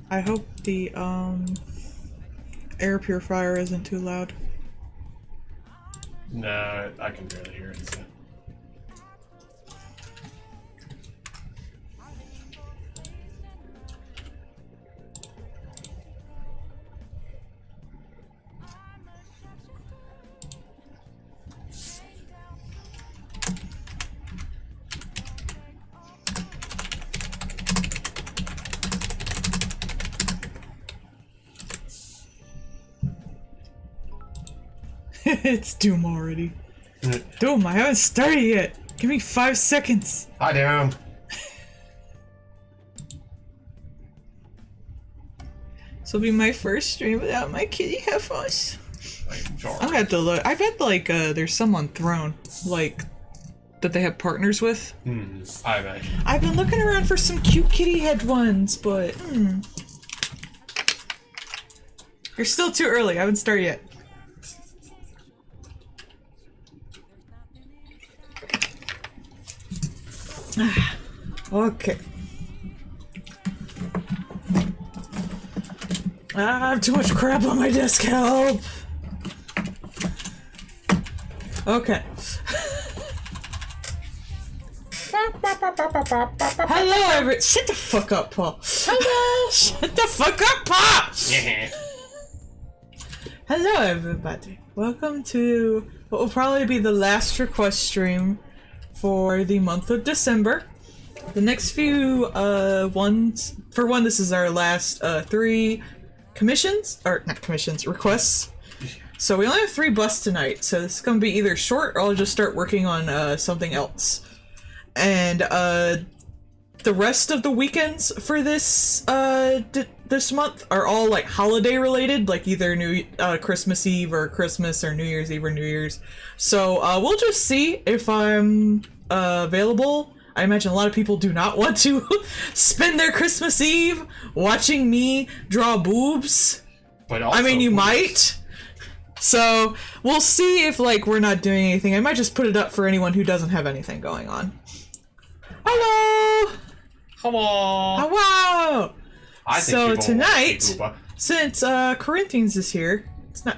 I hope the air purifier isn't too loud. No, I can barely hear it. So. It's Doom already. Doom, I haven't started yet. Give me 5 seconds. Hi, Doom. This will be my first stream without my kitty headphones. Sure. I'm gonna have to look. I bet like there's some on Throne, like that they have partners with. I imagine. I've been looking around for some cute kitty head ones, but you're still too early. I haven't started yet. Okay. I have too much crap on my desk. Help. Okay. Hello, shut the fuck up, Paul. Hello. Shut the fuck up, Paul. Yeah. Hello, everybody. Welcome to what will probably be the last request stream for the month of December. The next few ones, for one, this is our last 3 commissions, or not commissions, requests. So we only have 3 busts tonight, so this is gonna be either short or I'll just start working on something else. And the rest of the weekends for this this month are all like holiday related, like either Christmas Eve or Christmas or New Year's Eve or New Year's. So we'll just see if I'm available. I imagine a lot of people do not want to spend their Christmas Eve watching me draw boobs. But also, I mean, you might. So we'll see if like we're not doing anything. I might just put it up for anyone who doesn't have anything going on. Hello. Hello. Hello. So tonight, since Corinthians is here, it's not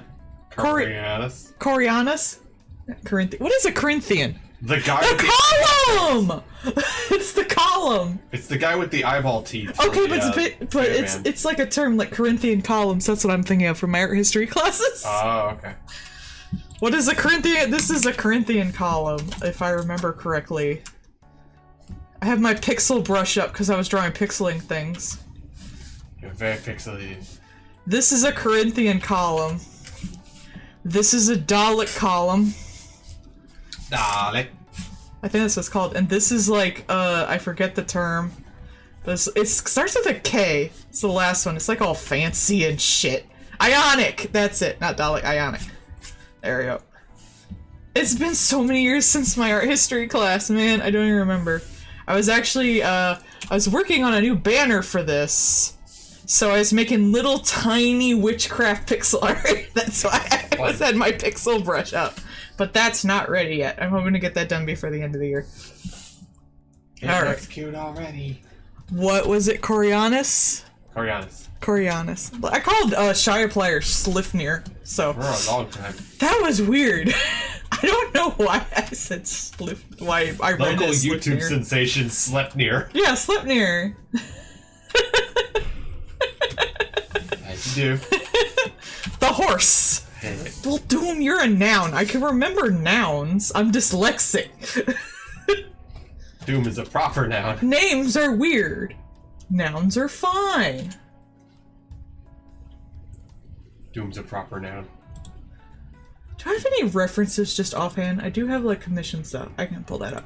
Coriolanus. Coriolanus. Corinthian. What is a Corinthian? The guy. The column. It's the column. It's the guy with the eyeball teeth. Okay, but it's like a term like Corinthian columns. That's what I'm thinking of from my art history classes. Oh, okay. What is a Corinthian? This is a Corinthian column, if I remember correctly. I have my pixel brush up because I was drawing pixeling things. You're very pixely. This is a Corinthian column. This is a Dalek column. Dalek. I think that's what it's called. And this is like, I forget the term. It starts with a K. It's the last one. It's like all fancy and shit. Ionic! That's it. Not Dalek, Ionic. There we go. It's been so many years since my art history class, man. I don't even remember. I was actually, I was working on a new banner for this. So I was making little tiny witchcraft pixel art. That's why I always had my pixel brush up. But that's not ready yet. I'm hoping to get that done before the end of the year. It looks cute already. What was it, Coriolanus? Coriolanus. Coriolanus. I called Shire player Slifnir, so... For a long time. That was weird. I don't know why I said why I read Local it YouTube Slifnir. sensation Sleipnir. Yeah, Slifnir. As you do. The horse. Well, Doom, you're a noun. I can remember nouns. I'm dyslexic. Doom is a proper noun. Names are weird. Nouns are fine. Doom's a proper noun. Do I have any references just offhand? I do have, like, commissions, though. I can pull that up.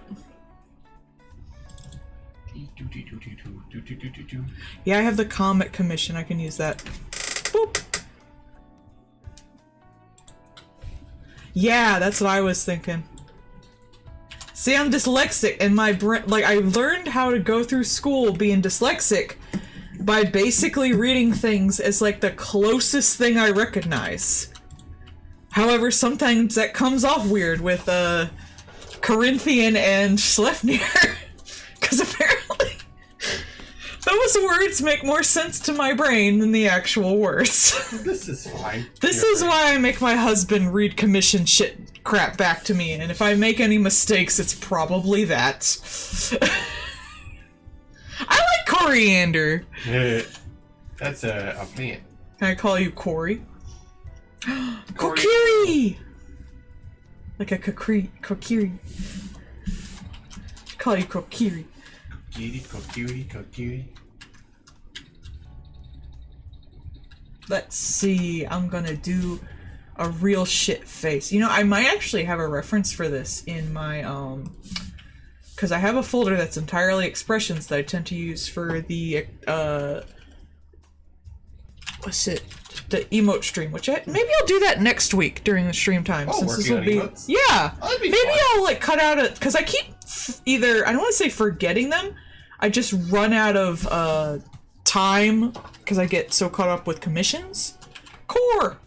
Yeah, I have the comic commission. I can use that. Boop. Yeah, that's what I was thinking. See, I'm dyslexic, and my brain, like, I learned how to go through school being dyslexic by basically reading things as, like, the closest thing I recognize. However, sometimes that comes off weird with, Corinthian and Slefnir. Because apparently, the Those words make more sense to my brain than the actual words. This is fine. This is why I make my husband read commission shit crap back to me, and if I make any mistakes, it's probably that. I like coriander. That's a plant. Can I call you Cory? Kokiri! Like a kokiri. Call you Kokiri. Kokiri. Let's see, I'm gonna do a real shit face. You know, I might actually have a reference for this in my, because I have a folder that's entirely expressions that I tend to use for the, what's it? The emote stream, which maybe I'll do that next week during the stream time. Oh, since this working will be, on emotes? yeah. That'd be Maybe fun. I'll like cut out it because I keep either I don't want to say forgetting them. I just run out of time because I get so caught up with commissions. Core,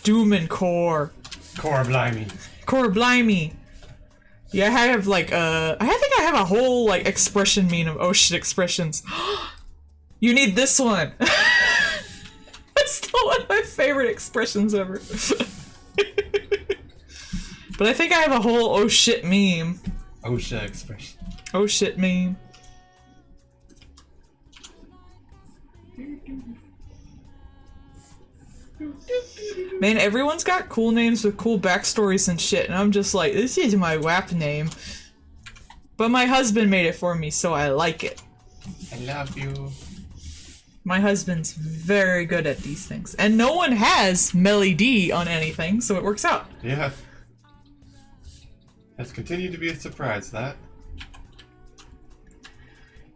Doom and Core. Core blimey. Core blimey. Yeah, I have like I think I have a whole like expression meme of oh shit expressions. You need this one. That's still one of my favorite expressions ever. But I think I have a whole oh shit meme. Oh shit expression. Oh shit meme. Man, everyone's got cool names with cool backstories and shit, and I'm just like, this is my WAP name. But my husband made it for me, so I like it. I love you. My husband's very good at these things. And no one has Melle-d on anything, so it works out. Yeah. Has continued to be a surprise, that.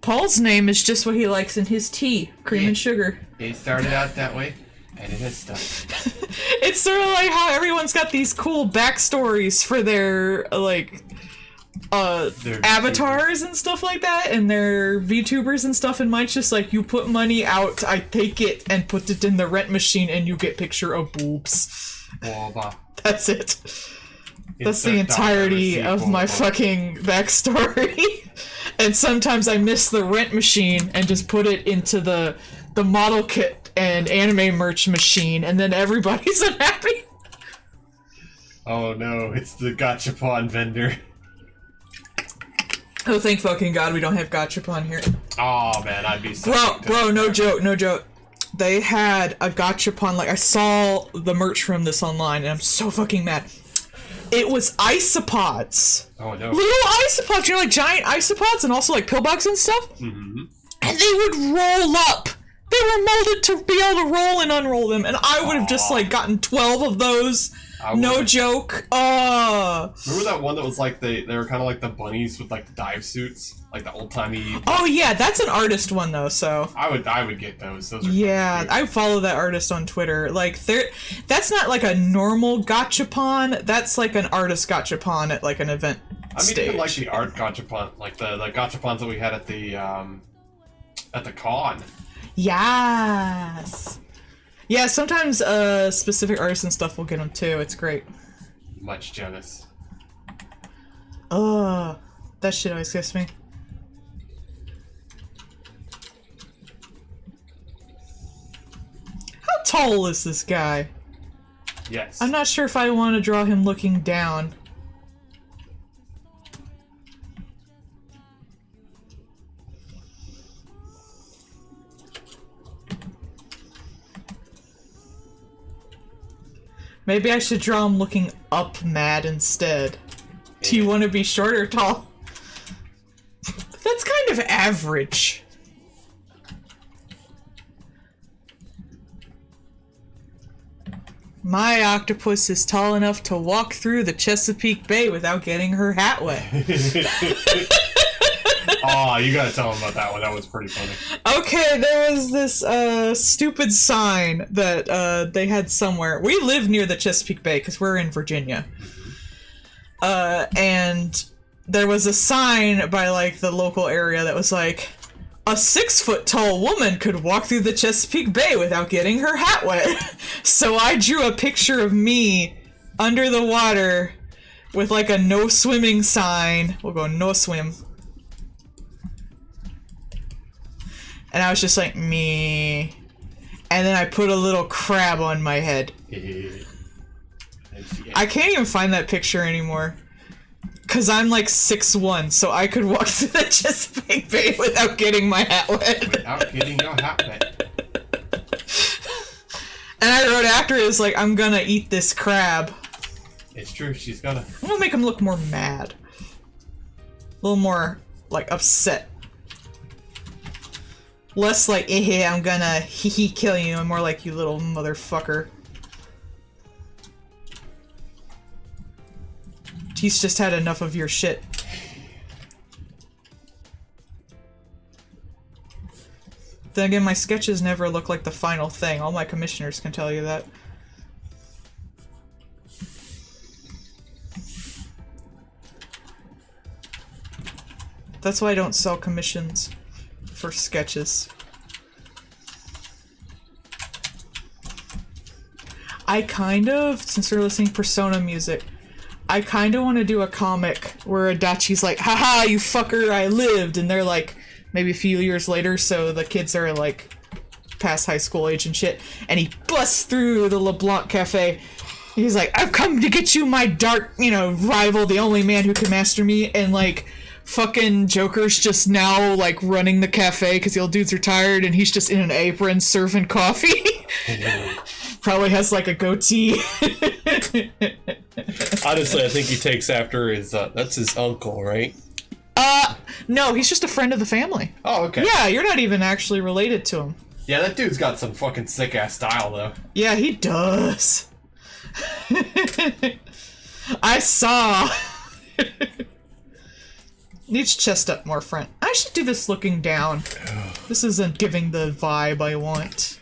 Paul's name is just what he likes in his tea, cream and sugar. It started out that way, and it has stuck. It's sort of like how everyone's got these cool backstories for their, like, Their avatars and stuff like that, and their VTubers and stuff, and mine's just like, you put money out, I take it and put it in the rent machine, and you get picture of boobs. That's it. That's the entirety of my fucking backstory. And sometimes I miss the rent machine and just put it into the model kit and anime merch machine, and then everybody's unhappy. Oh no, it's the gachapon vendor. Oh, thank fucking God we don't have gachapon here. Oh man, I'd be so Bro, no joke. They had a gachapon, like, I saw the merch from this online, and I'm so fucking mad. It was isopods. Oh no. Little isopods, you know, like giant isopods, and also like pillbox and stuff. Mm-hmm. And they would roll up. They were molded to be able to roll and unroll them, and I would have just like gotten 12 of those. No joke. Remember that one that was like they were kind of like the bunnies with like the dive suits, like the old timey. Oh yeah, that's an artist one though. So I would get those. Those are yeah, I follow that artist on Twitter. Like that's not like a normal gachapon. That's like an artist gachapon at like an event stage. Even like the art gachapon, like the gachapons that we had at the con. Yes. Yeah, sometimes specific artists and stuff will get them too. It's great. Much jealous. Ugh, that shit always gets me. How tall is this guy? Yes. I'm not sure if I want to draw him looking down. Maybe I should draw him looking up mad instead. Do you want to be short or tall? That's kind of average. My octopus is tall enough to walk through the Chesapeake Bay without getting her hat wet. Oh, you gotta tell him about that one. That was pretty funny. Okay, there was this stupid sign that they had somewhere. We live near the Chesapeake Bay because we're in Virginia. And there was a sign by like the local area that was like, a 6-foot-tall woman could walk through the Chesapeake Bay without getting her hat wet. So I drew a picture of me under the water with like a no swimming sign. We'll go no swim. And I was just like, me. And then I put a little crab on my head. I can't even find that picture anymore. Cause I'm like 6'1", so I could walk through the Chesapeake Bay without getting my hat wet. Without getting your hat wet. And I wrote after it was like, I'm gonna eat this crab. It's true, she's gonna. I'm gonna make him look more mad. A little more, like, upset. Less like, eh, I'm gonna hee kill you, and more like, you little motherfucker. He's just had enough of your shit. Then again, my sketches never look like the final thing. All my commissioners can tell you that. That's why I don't sell commissions for sketches. I kind of, since we're listening Persona music, I kind of want to do a comic where Adachi's like, haha, you fucker, I lived, and they're like, maybe a few years later, so the kids are like past high school age and shit, and he busts through the LeBlanc Cafe. He's like, I've come to get you, my dark, you know, rival, the only man who can master me, and like, fucking Joker's just now like running the cafe because the old dude's retired, and he's just in an apron serving coffee. Probably has like a goatee. Honestly, I think he takes after his, that's his uncle, right? No, he's just a friend of the family. Oh, okay. Yeah, you're not even actually related to him. Yeah, that dude's got some fucking sick-ass style, though. Yeah, he does. I saw. Needs chest up more front. I should do this looking down. This isn't giving the vibe I want.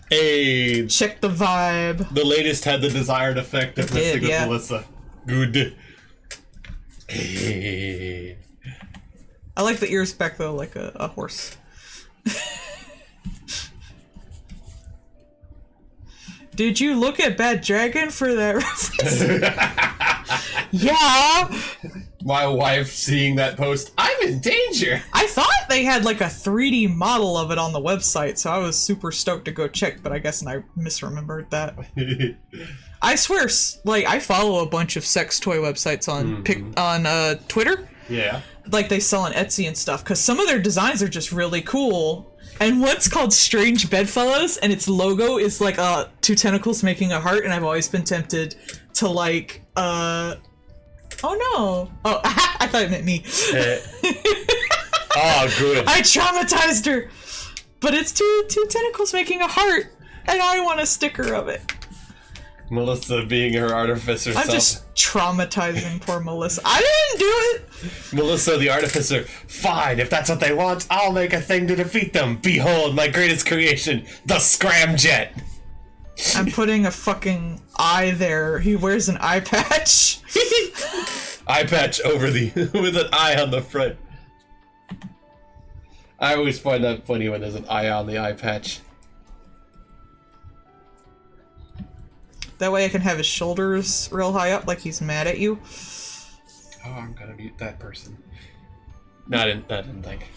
Hey, Check the vibe. the latest had the Desired effect of missing with yeah. Melissa. good. Hey. I like the ears back though, like a horse. Did you look at Bad Dragon for that reference? Yeah! My wife seeing that post, I'm in danger! I thought they had like a 3D model of it on the website, so I was super stoked to go check, but I guess I misremembered that. I swear, like, I follow a bunch of sex toy websites on Twitter. Yeah. Like, they sell on Etsy and stuff, because some of their designs are just really cool. And one's called Strange Bedfellows, and its logo is like two tentacles making a heart, and I've always been tempted to like, oh no. Oh, I thought it meant me. Oh, good. I traumatized her! But it's two tentacles making a heart, and I want a sticker of it. Melissa being her artificer I'm self. just traumatizing poor Melissa. I didn't do it! Melissa the artificer. Fine, if that's what they want, I'll make a thing to defeat them. Behold, my greatest creation, the scramjet. I'm putting a fucking eye there. He wears an eye patch. Eye patch over the with an eye on the front. I always find that funny when there's an eye on the eye patch. That way I can have his shoulders real high up like he's mad at you. Oh, I'm gonna mute that person. No, I didn't think.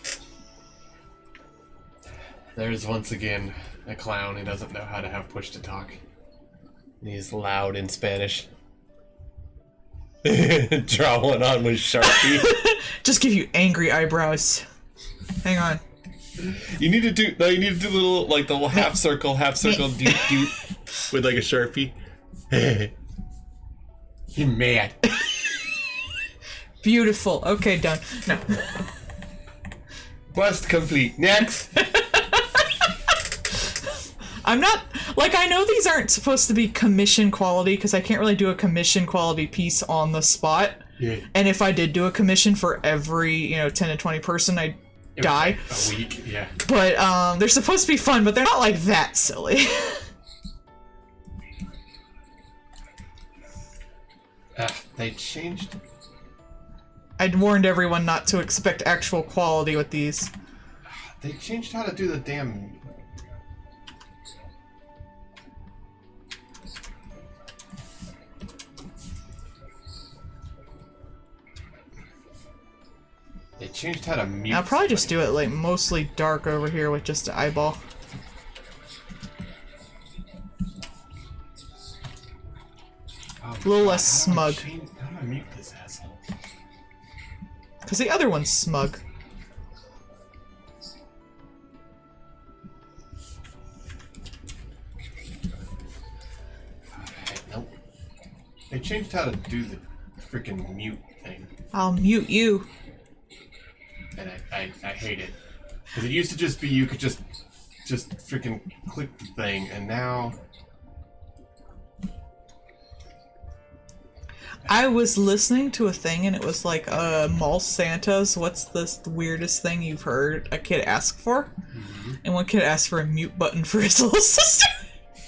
There's once again a clown who doesn't know how to have push to talk. He's loud in Spanish. Draw one on with Sharpie. Just give you angry eyebrows. Hang on. You need to do the little like the little half circle, doot doot with like a Sharpie. You mad. Beautiful. Okay, done. No. Quest complete. Next. I'm not, like, I know these aren't supposed to be commission quality, because I can't really do a commission quality piece on the spot. Yeah. And if I did do a commission for every, 10 to 20 person, I'd die. A week, yeah. But, they're supposed to be fun, but they're not, like, that silly. They changed. I'd warned everyone not to expect actual quality with these. They changed how to do the damn. They changed how to mute. I'll probably just do somebody. it like mostly dark over here with just an eyeball. Oh, A little God, less how do I smug. how do I mute this asshole? Because the other one's smug. Nope. They changed how to do the freaking mute thing, I'll mute you. and I hate it. Because it used to just be you could just freaking click the thing, and now I was listening to a thing and it was like, Mall Santas, what's the weirdest thing you've heard a kid ask for? And one kid asked for a mute button for his little sister.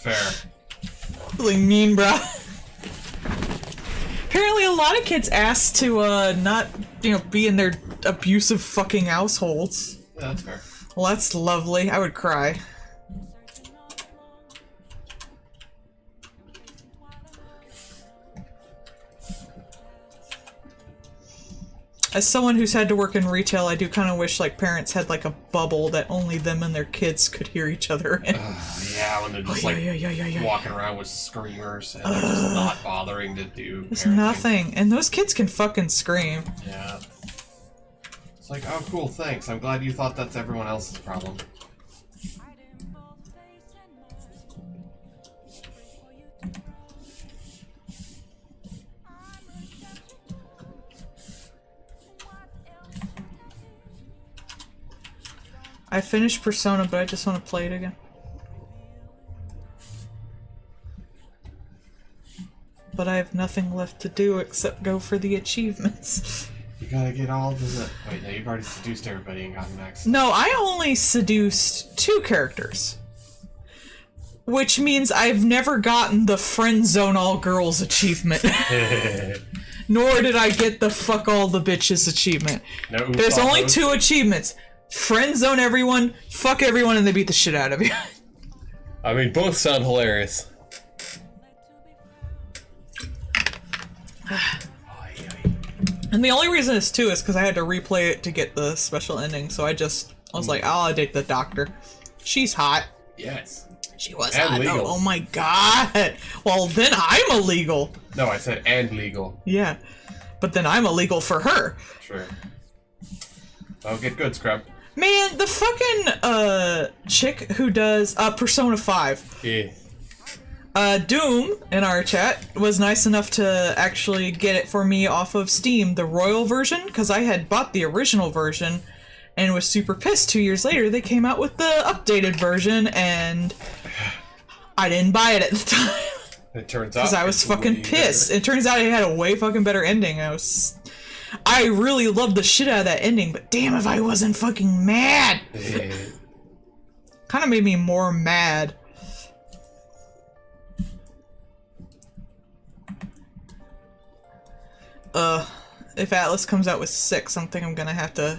fair. Really mean, bro. Apparently a lot of kids ask to, not, be in their abusive fucking households. Yeah, that's fair. Well, that's lovely. I would cry. As someone who's had to work in retail, I do kind of wish, like, parents had, like, a bubble that only them and their kids could hear each other in. Yeah, when they're just yeah. walking around with screamers and they're just not bothering to do. There's parenting. nothing. And those kids can fucking scream. Yeah. It's like, oh, cool, thanks. I'm glad you thought that's everyone else's problem. I finished Persona, but I just want to play it again. But I have nothing left to do except go for the achievements. You gotta get all the... Wait, no, you've already seduced everybody and gotten max. No, I only seduced 2 characters. Which means I've never gotten the friend zone all girls achievement. Nor did I get the fuck all the bitches achievement. No, There's only 2 achievements. Friend zone everyone, fuck everyone, and they beat the shit out of you. I mean, both sound hilarious. And the only reason it's 2 is because I had to replay it to get the special ending, so I was like, I'll date the doctor. She's hot. Yes. She was And hot. legal. Oh my god. Well, then I'm illegal. No, I said and legal. Yeah. But then I'm illegal for her. Sure. Oh, get good, Scrub. Man, the fucking, chick who does, Persona 5. Yeah. Doom, in our chat, was nice enough to actually get it for me off of Steam, the Royal version, because I had bought the original version and was super pissed 2 years later they came out with the updated version, and I didn't buy it at the time. It turns out... Because I was it's fucking way pissed. better. It turns out it had a way fucking better ending. I really loved the shit out of that ending, but damn if I wasn't fucking mad! Kind of made me more mad. If Atlas comes out with 6, I think I'm gonna have to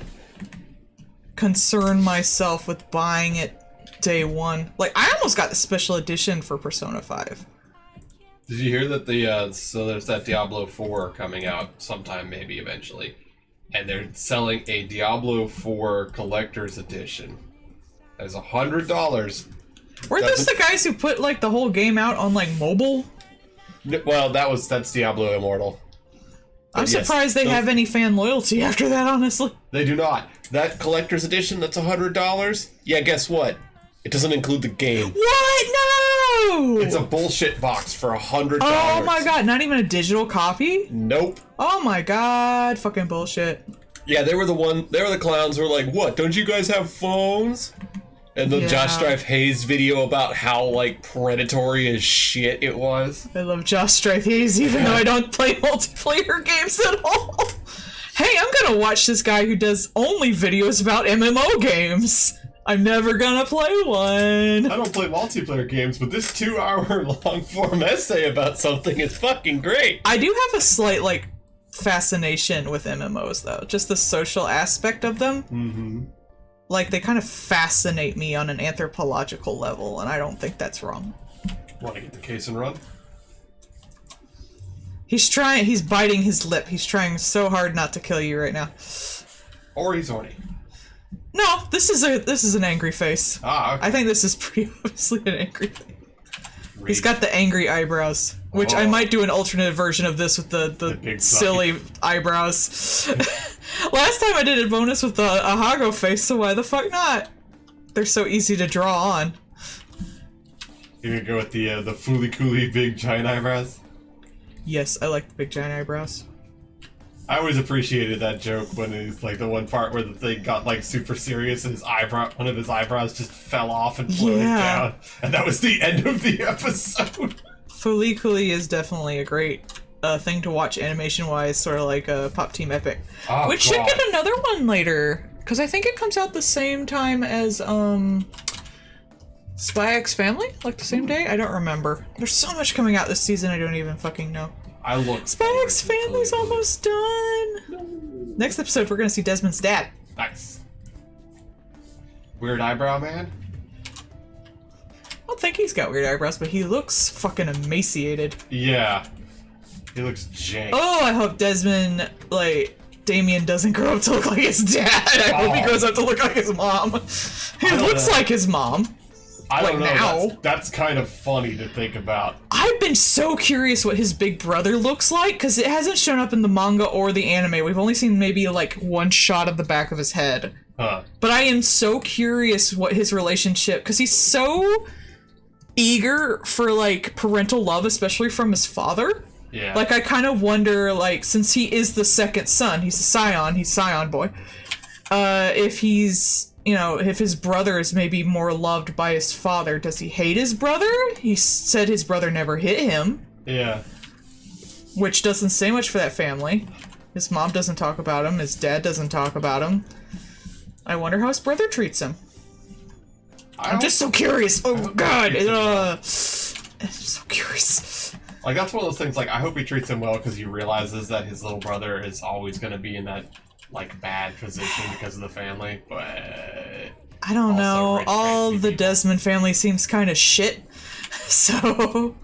concern myself with buying it day 1. Like, I almost got the special edition for Persona 5. Did you hear that so there's that Diablo 4 coming out sometime, maybe eventually, and they're selling a Diablo 4 collector's edition as $100. Weren't those the guys who put, like, the whole game out on, like, mobile? Well, that's Diablo Immortal. I'm But yes, surprised they those- have any fan loyalty after that, honestly. They do not. That collector's edition that's $100? Yeah, guess what? It doesn't include the game. What? No! It's a bullshit box for $100. Oh my god, not even a digital copy? Nope. Oh my god, fucking bullshit. Yeah, they were the clowns who were like, what, don't you guys have phones? And the Yeah. Josh Strife Hayes video about how, like, predatory as shit it was. I love Josh Strife Hayes, even though I don't play multiplayer games at all. Hey, I'm gonna watch this guy who does only videos about MMO games. I'm never gonna play one. I don't play multiplayer games, but this 2-hour Long form essay about something is fucking great. I do have a slight, like, fascination with MMOs, though. Just the social aspect of them. Mm-hmm. Like, they kind of fascinate me on an anthropological level, and I don't think that's wrong. Want to get the case and run? He's biting his lip. He's trying so hard not to kill you right now. Or he's horny. No, this is an angry face. Ah, okay. I think this is pretty obviously an angry face. He's got the angry eyebrows, which I might do an alternate version of this with the big silly eyebrows. Last time I did a bonus with a Hago face, so why the fuck not? They're so easy to draw on. You're gonna go with the fooly cooly big giant eyebrows? Yes, I like the big giant eyebrows. I always appreciated that joke when it's like the one part where the thing got like super serious and one of his eyebrows just fell off and floated down. And that was the end of the episode. Fuliculi is definitely a great thing to watch animation-wise, sort of like a Pop Team Epic. Oh, Which should get another one later, because I think it comes out the same time as Spy X Family? Like the same day? I don't remember. There's so much coming out this season I don't even fucking know. I look. Spy X Family's almost done. No. Next episode, we're gonna see Desmond's dad. Nice. Weird eyebrow man? I don't think he's got weird eyebrows, but he looks fucking emaciated. Yeah. He looks jank. Oh, I hope Desmond, like, Damien doesn't grow up to look like his dad. I hope he grows up to look like his mom. He looks like his mom. I don't know. Now. That's kind of funny to think about. I've been so curious what his big brother looks like, because it hasn't shown up in the manga or the anime. We've only seen maybe like one shot of the back of his head. Huh. But I am so curious what his relationship, because he's so eager for like parental love, especially from his father. Yeah. Like I kind of wonder, like, since he is the second son, he's a scion boy, if he's, you know, if his brother is maybe more loved by his father. Does he hate his brother? He said his brother never hit him. Yeah. Which doesn't say much for that family. His mom doesn't talk about him. His dad doesn't talk about him. I wonder how his brother treats him. I'm just so curious. Oh god. I'm so curious. Like, that's one of those things, like, I hope he treats him well because he realizes that his little brother is always going to be in that, like, bad position because of the family, but... I don't know. All the Desmond family seems kind of shit, so...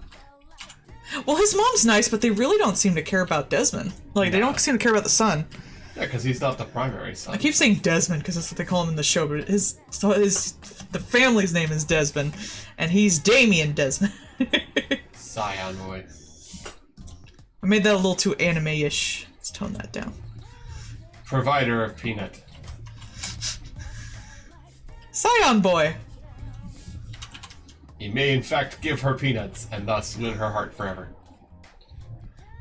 Well, his mom's nice, but they really don't seem to care about Desmond. Like, they don't seem to care about the son. Yeah, because he's not the primary son. I keep saying Desmond because that's what they call him in the show, but the family's name is Desmond, and he's Damien Desmond. Scion boy. I made that a little too anime-ish. Let's tone that down. Provider of peanut. Scion boy! He may in fact give her peanuts, and thus win her heart forever.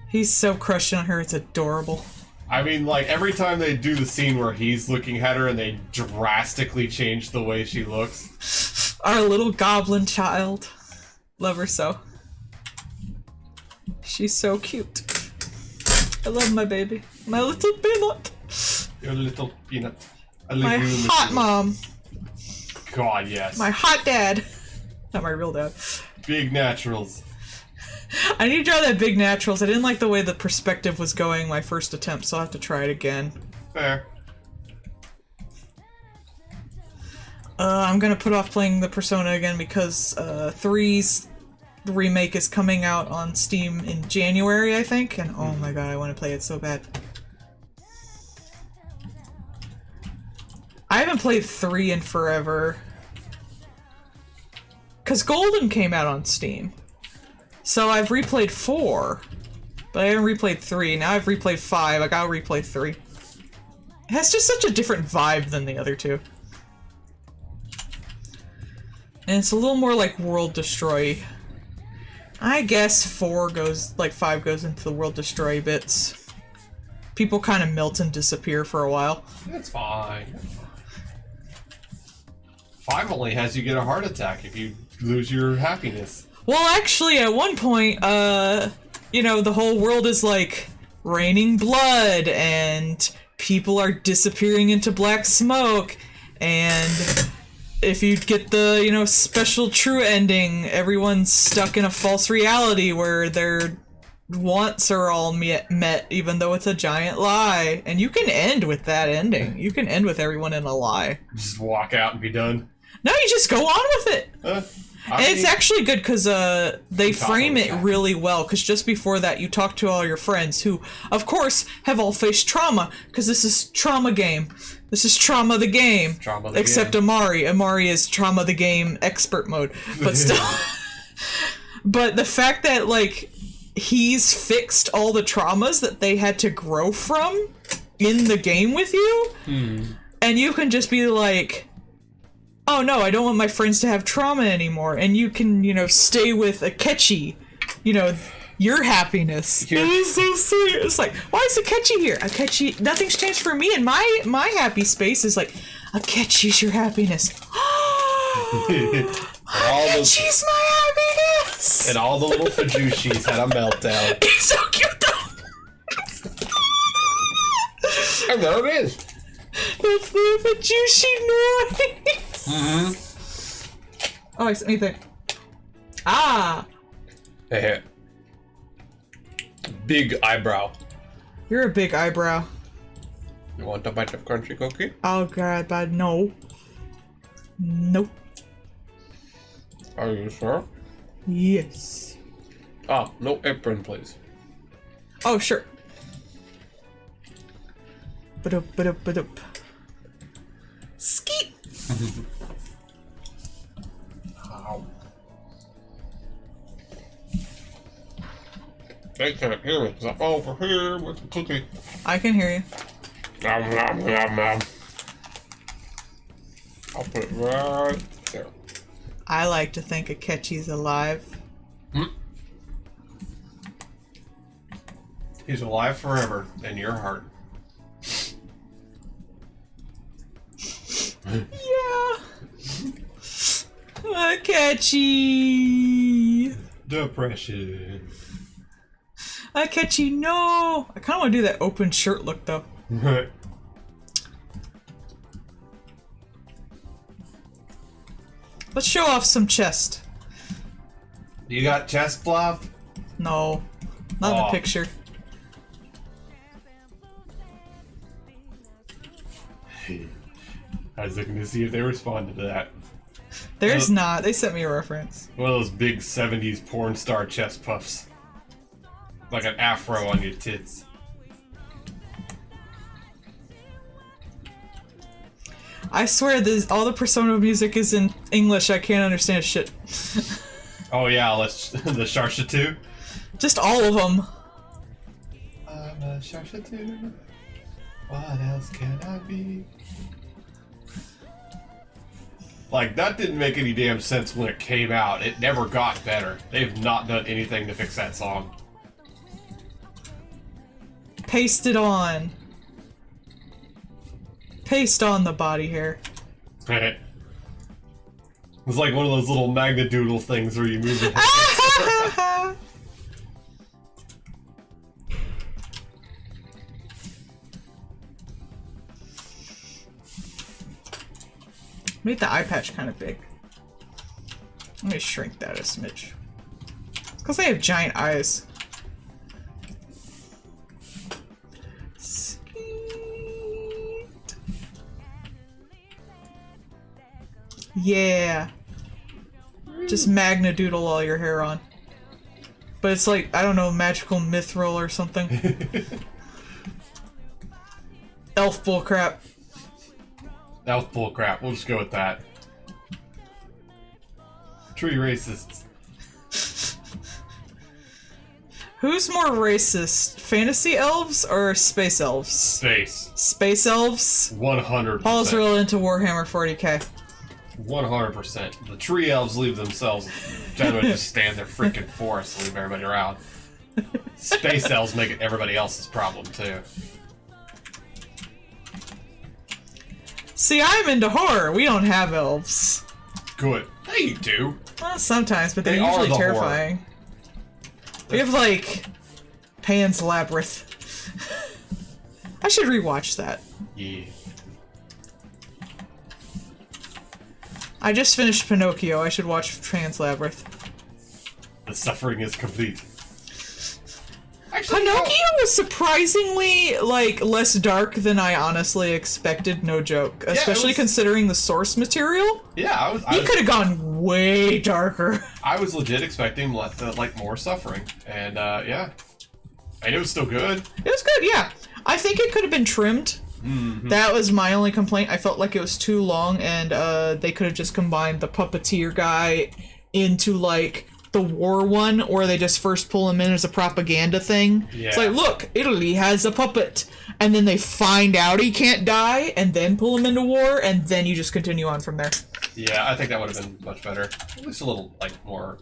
He's so crushed on her, it's adorable. I mean, like, every time they do the scene where he's looking at her and they drastically change the way she looks. Our little goblin child. Love her so. She's so cute. I love my baby. My little peanut. Your little peanut. My hot mom. God, yes. My hot dad. Not my real dad. Big naturals. I need to draw that big naturals. I didn't like the way the perspective was going my first attempt, so I'll have to try it again. Fair. I'm gonna put off playing the Persona again because 3's remake is coming out on Steam in January, I think, and oh my god, I want to play it so bad. I haven't played 3 in forever. Because Golden came out on Steam. So I've replayed 4, but I haven't replayed 3. Now I've replayed 5, I gotta replay 3. It has just such a different vibe than the other two. And it's a little more like World Destroy. I guess 5 goes into the World Destroy bits. People kind of melt and disappear for a while. That's fine. 5 only has you get a heart attack if you lose your happiness. Well, actually, at one point, you know, the whole world is like raining blood and people are disappearing into black smoke, and if you get the, you know, special true ending, everyone's stuck in a false reality where their wants are all met, even though it's a giant lie. And you can end with that ending. You can end with everyone in a lie. Just walk out and be done. No, you just go on with it. And it's actually good because they frame it cat. really well, because just before that you talk to all your friends who, of course, have all faced trauma, because this is Trauma Game. This is Trauma the Game. Trauma the Except game. Amari. Amari is Trauma the Game expert mode. But still... But the fact that, like, he's fixed all the traumas that they had to grow from in the game with you, and you can just be like... Oh no, I don't want my friends to have trauma anymore, and you can, you know, stay with Akechi, you know, your happiness. It is so sweet. It's like, why is Akechi here? Akechi, nothing's changed for me, and my happy space is like, Akechi's your happiness. Akechi's my happiness! And all the little Fajushis had a meltdown. He's so cute though! And there it is. That's the Fajushi noise! Oh, I see anything. Ah! Hey. Big eyebrow. You're a big eyebrow. You want a bite of crunchy cookie? Oh god, bad. No. Nope. Are you sure? Yes. Ah, no apron, please. Oh, sure. Ba-doop, ba-doop, ba-doop. Skeet! Ow. They can't hear me because I'm over here with the cookie. I can hear you. Nom, nom, nom, nom. I'll put it right there. I like to think Akechi's alive. He's alive forever in your heart. Yeah. Akechi. Depression. Akechi, no. I kind of want to do that open shirt look though. Let's show off some chest. You got chest fluff? No, not in the Aw. picture. I was looking to see if they responded to that. There's not. They sent me a reference. One of those big 70s porn star chest puffs. Like an afro on your tits. I swear, all the Persona music is in English. I can't understand shit. Oh yeah, the Sharsha 2. Just all of them. I'm a Sharsha 2. What else can I be? Like, that didn't make any damn sense when it came out. It never got better. They've not done anything to fix that song. Paste it on. Paste on the body hair. It's like one of those little magnadoodle things where you move it. Made the eye patch kind of big. Let me shrink that a smidge. It's because they have giant eyes. Yeah. Just magnadoodle all your hair on. But it's like, I don't know, magical mithril or something. Elf bullcrap. Elf bullcrap. We'll just go with that. Tree racists. Who's more racist? Fantasy elves or space elves? Space. Space elves? 100%. Paul's real into Warhammer 40k. 100%. The tree elves leave themselves. Generally just stand their freaking forest and leave everybody around. Space elves make it everybody else's problem too. See, I'm into horror. We don't have elves. Good. Yeah, you do. Well, sometimes, but they're They are usually the terrifying. We have, like, Pan's Labyrinth. I should rewatch that. Yeah. I just finished Pinocchio. I should watch Pan's Labyrinth. The suffering is complete. I Actually, Pinocchio was surprisingly, like, less dark than I honestly expected, no joke. Especially considering the source material. Yeah, He could have gone way darker. I was legit expecting like more suffering, and yeah, and it was still good. It was good, yeah. I think it could have been trimmed. Mm-hmm. That was my only complaint. I felt like it was too long, and they could have just combined the puppeteer guy into, like, the war one, or they just first pull him in as a propaganda thing. Yeah. It's like, look, Italy has a puppet, and then they find out he can't die, and then pull him into war, and then you just continue on from there. Yeah, I think that would have been much better. At least a little, like, more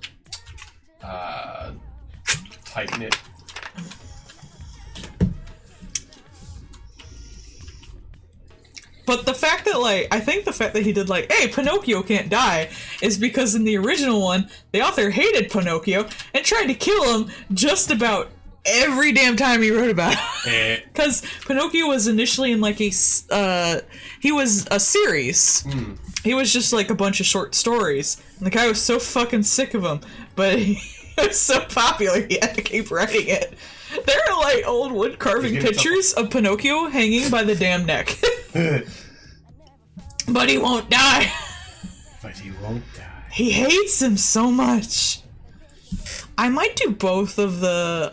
tight-knit. But the fact that, like, I think the fact that he did, like, hey, Pinocchio can't die, is because in the original one, the author hated Pinocchio and tried to kill him just about every damn time he wrote about it. Because Pinocchio was initially in, like, he was a series. He was just, like, a bunch of short stories. And the guy was so fucking sick of him, but he was so popular, he had to keep writing it. There are, like, old wood carving pictures of Pinocchio hanging by the damn neck. But he won't die. But he won't die. He hates him so much. I might do both of the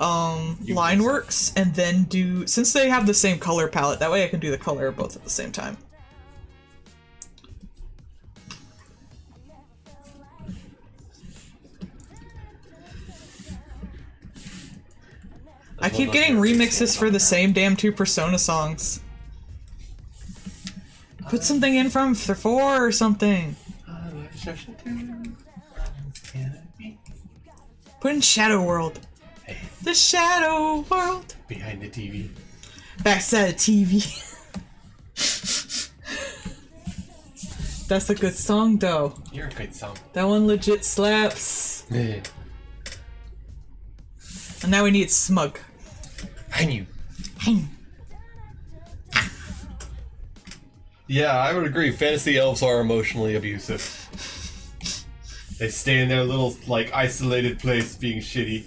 line works and then do, since they have the same color palette, that way I can do the color both at the same time. I keep getting remixes for the same damn two Persona songs. Put something in from 4 or something. Put in Shadow World. Hey. The Shadow World. Behind the TV. Backside of TV. That's a good song, though. You're a good song. That one legit slaps. Yeah. And now we need Smug. I knew. Hey. Yeah, I would agree. Fantasy elves are emotionally abusive. They stay in their little, like, isolated place being shitty.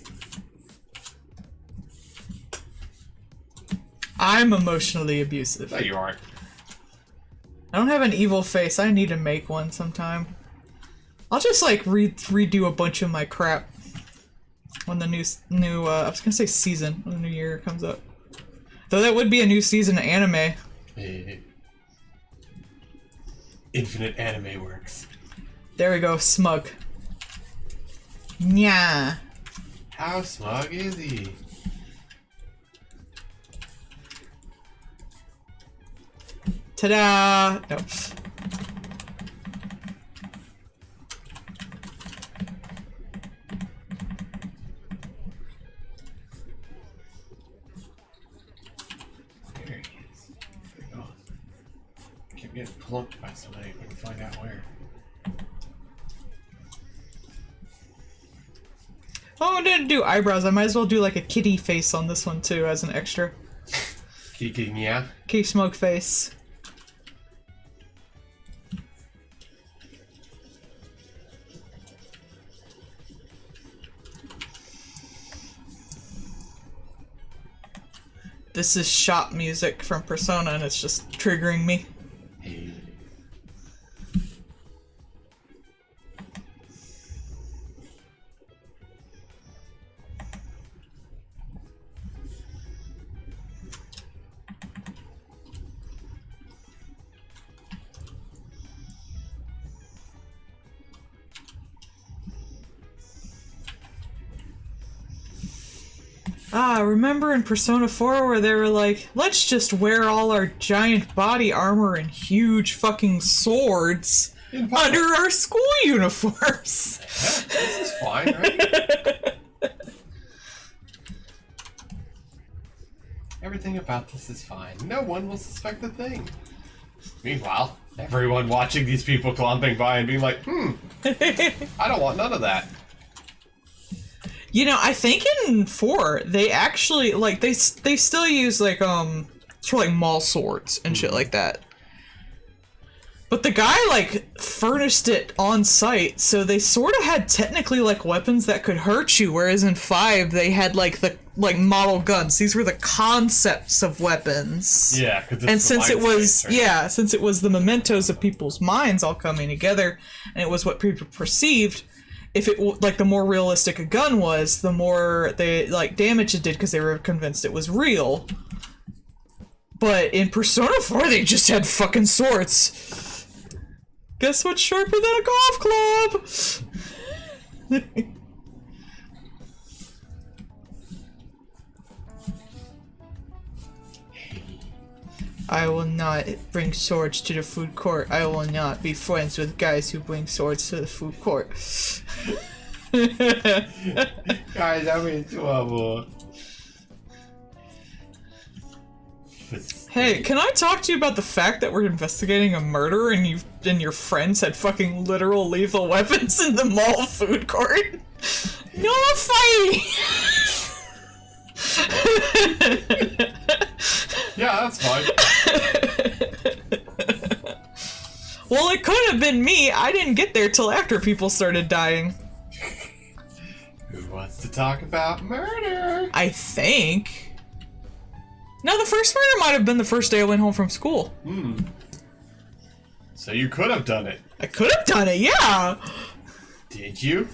I'm emotionally abusive. No, you aren't. I don't have an evil face. I need to make one sometime. I'll just, like, redo a bunch of my crap when the new I was gonna say season, when the new year comes up. Though that would be a new season of anime. Infinite anime works. There we go, Smug. Nya. How smug is he? Ta-da! No. There he is. There he goes. Keep getting plunked by somebody. We can find out where. Oh, I didn't do eyebrows. I might as well do like a kitty face on this one too as an extra. Kiki, yeah. Kitty Smug face. This is shop music from Persona and it's just triggering me. Hey. Ah, remember in Persona 4 where they were like, let's just wear all our giant body armor and huge fucking swords under our school uniforms. Yeah, this is fine, right? Everything about this is fine. No one will suspect a thing. Meanwhile, everyone watching these people clomping by and being like, I don't want none of that. You know, I think in 4, they actually, like, they still use, like, sort of like mall swords and shit like that. But the guy, like, furnished it on site, so they sort of had technically, like, weapons that could hurt you, whereas in 5, they had, like, like model guns. These were the concepts of weapons. Yeah, because And since it was since it was the mementos of people's minds all coming together, and it was what people perceived. If it like the more realistic a gun was, the more they like damage it did because they were convinced it was real. But in Persona 4, they just had fucking swords. Guess what's sharper than a golf club? I will not bring swords to the food court. I will not be friends with guys who bring swords to the food court. Guys, I'm in trouble. Hey, can I talk to you about the fact that we're investigating a murder and you and your friends had fucking literal lethal weapons in the mall food court? No fighting! Yeah, that's fine. Well, it could have been me. I didn't get there till after people started dying. Who wants to talk about murder? I think. No, the first murder might have been the first day I went home from school. So you could have done it. I could have done it, yeah! Did you?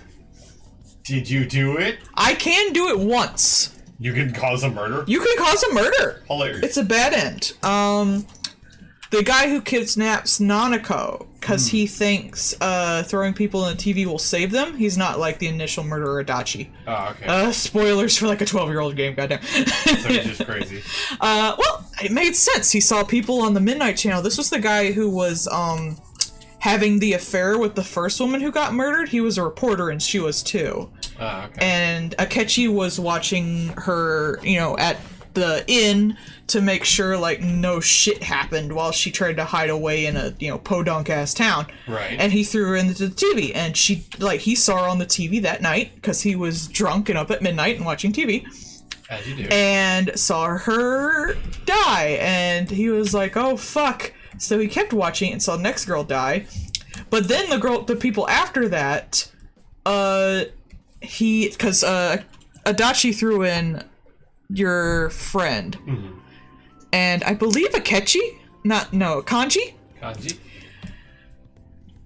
Did you do it? I can do it once. You can cause a murder? You can cause a murder. Hilarious. It's a bad end. The guy who kidnaps Nanako, because he thinks throwing people in the TV will save them. He's not like the initial murderer Adachi. Oh, okay. Spoilers for like a 12-year-old game, goddamn. So he's just crazy. Well, it made sense. He saw people on the Midnight Channel. This was the guy who was having the affair with the first woman who got murdered. He was a reporter and she was too. Oh, okay. And Akechi was watching her, you know, at the inn to make sure, like, no shit happened while she tried to hide away in a, you know, podunk-ass town. Right. And he threw her into the TV, and she, like, he saw her on the TV that night, because he was drunk and up at midnight and watching TV. As you do. And saw her die, and he was like, oh, fuck. So he kept watching and saw the next girl die. But then the people after that, because Adachi threw in your friend. Mm-hmm. And I believe Kanji? Kanji?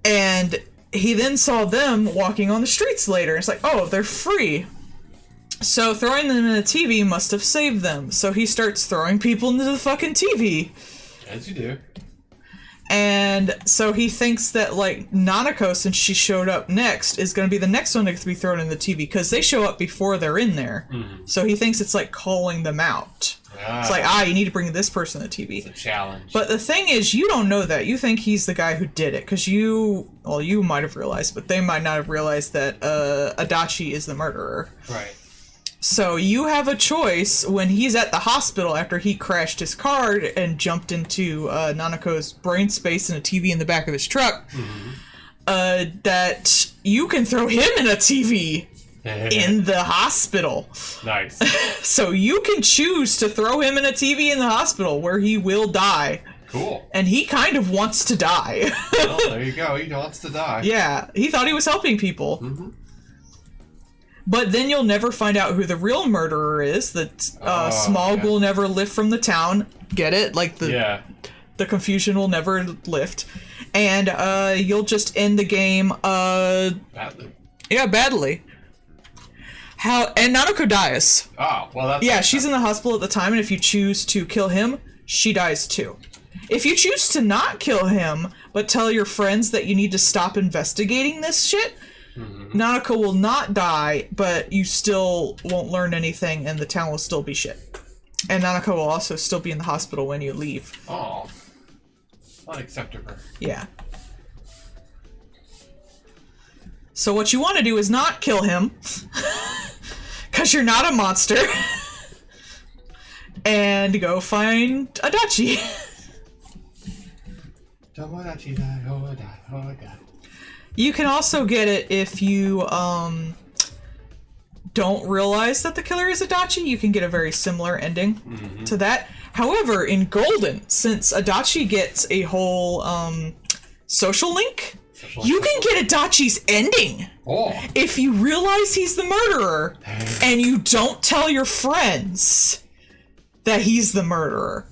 And he then saw them walking on the streets later. It's like, oh, they're free. So throwing them in a TV must have saved them. So he starts throwing people into the fucking TV. As you do. And so he thinks that, like, Nanako, since she showed up next, is going to be the next one to be thrown in the TV, because they show up before they're in there. Mm-hmm. So he thinks it's, like, calling them out. It's like, you need to bring this person to the TV. It's a challenge. But the thing is, you don't know that. You think he's the guy who did it, because you might have realized, but they might not have realized that Adachi is the murderer. Right. So you have a choice when he's at the hospital after he crashed his car and jumped into Nanako's brain space and a TV in the back of his truck, that you can throw him in a TV in the hospital. Nice. So you can choose to throw him in a TV in the hospital where he will die. Cool. And he kind of wants to die. Well, there you go. He wants to die. Yeah, he thought he was helping people. Mm-hmm. But then you'll never find out who the real murderer is. That Smaug will never lift from the town. Get it? Like the confusion will never lift. And you'll just end the game badly. Yeah, badly. And Nanako dies. Oh, well that's... Yeah, she's in the hospital at the time, and if you choose to kill him, she dies too. If you choose to not kill him, but tell your friends that you need to stop investigating this shit, Nanako will not die, but you still won't learn anything, and the town will still be shit. And Nanako will also still be in the hospital when you leave. Oh. Unacceptable. Yeah. So what you want to do is not kill him, because you're not a monster, and go find Adachi. You can also get it if you don't realize that the killer is Adachi. You can get a very similar ending to that. However, in Golden, since Adachi gets a whole social link You can get Adachi's ending. Oh. If you realize he's the murderer and you don't tell your friends that he's the murderer.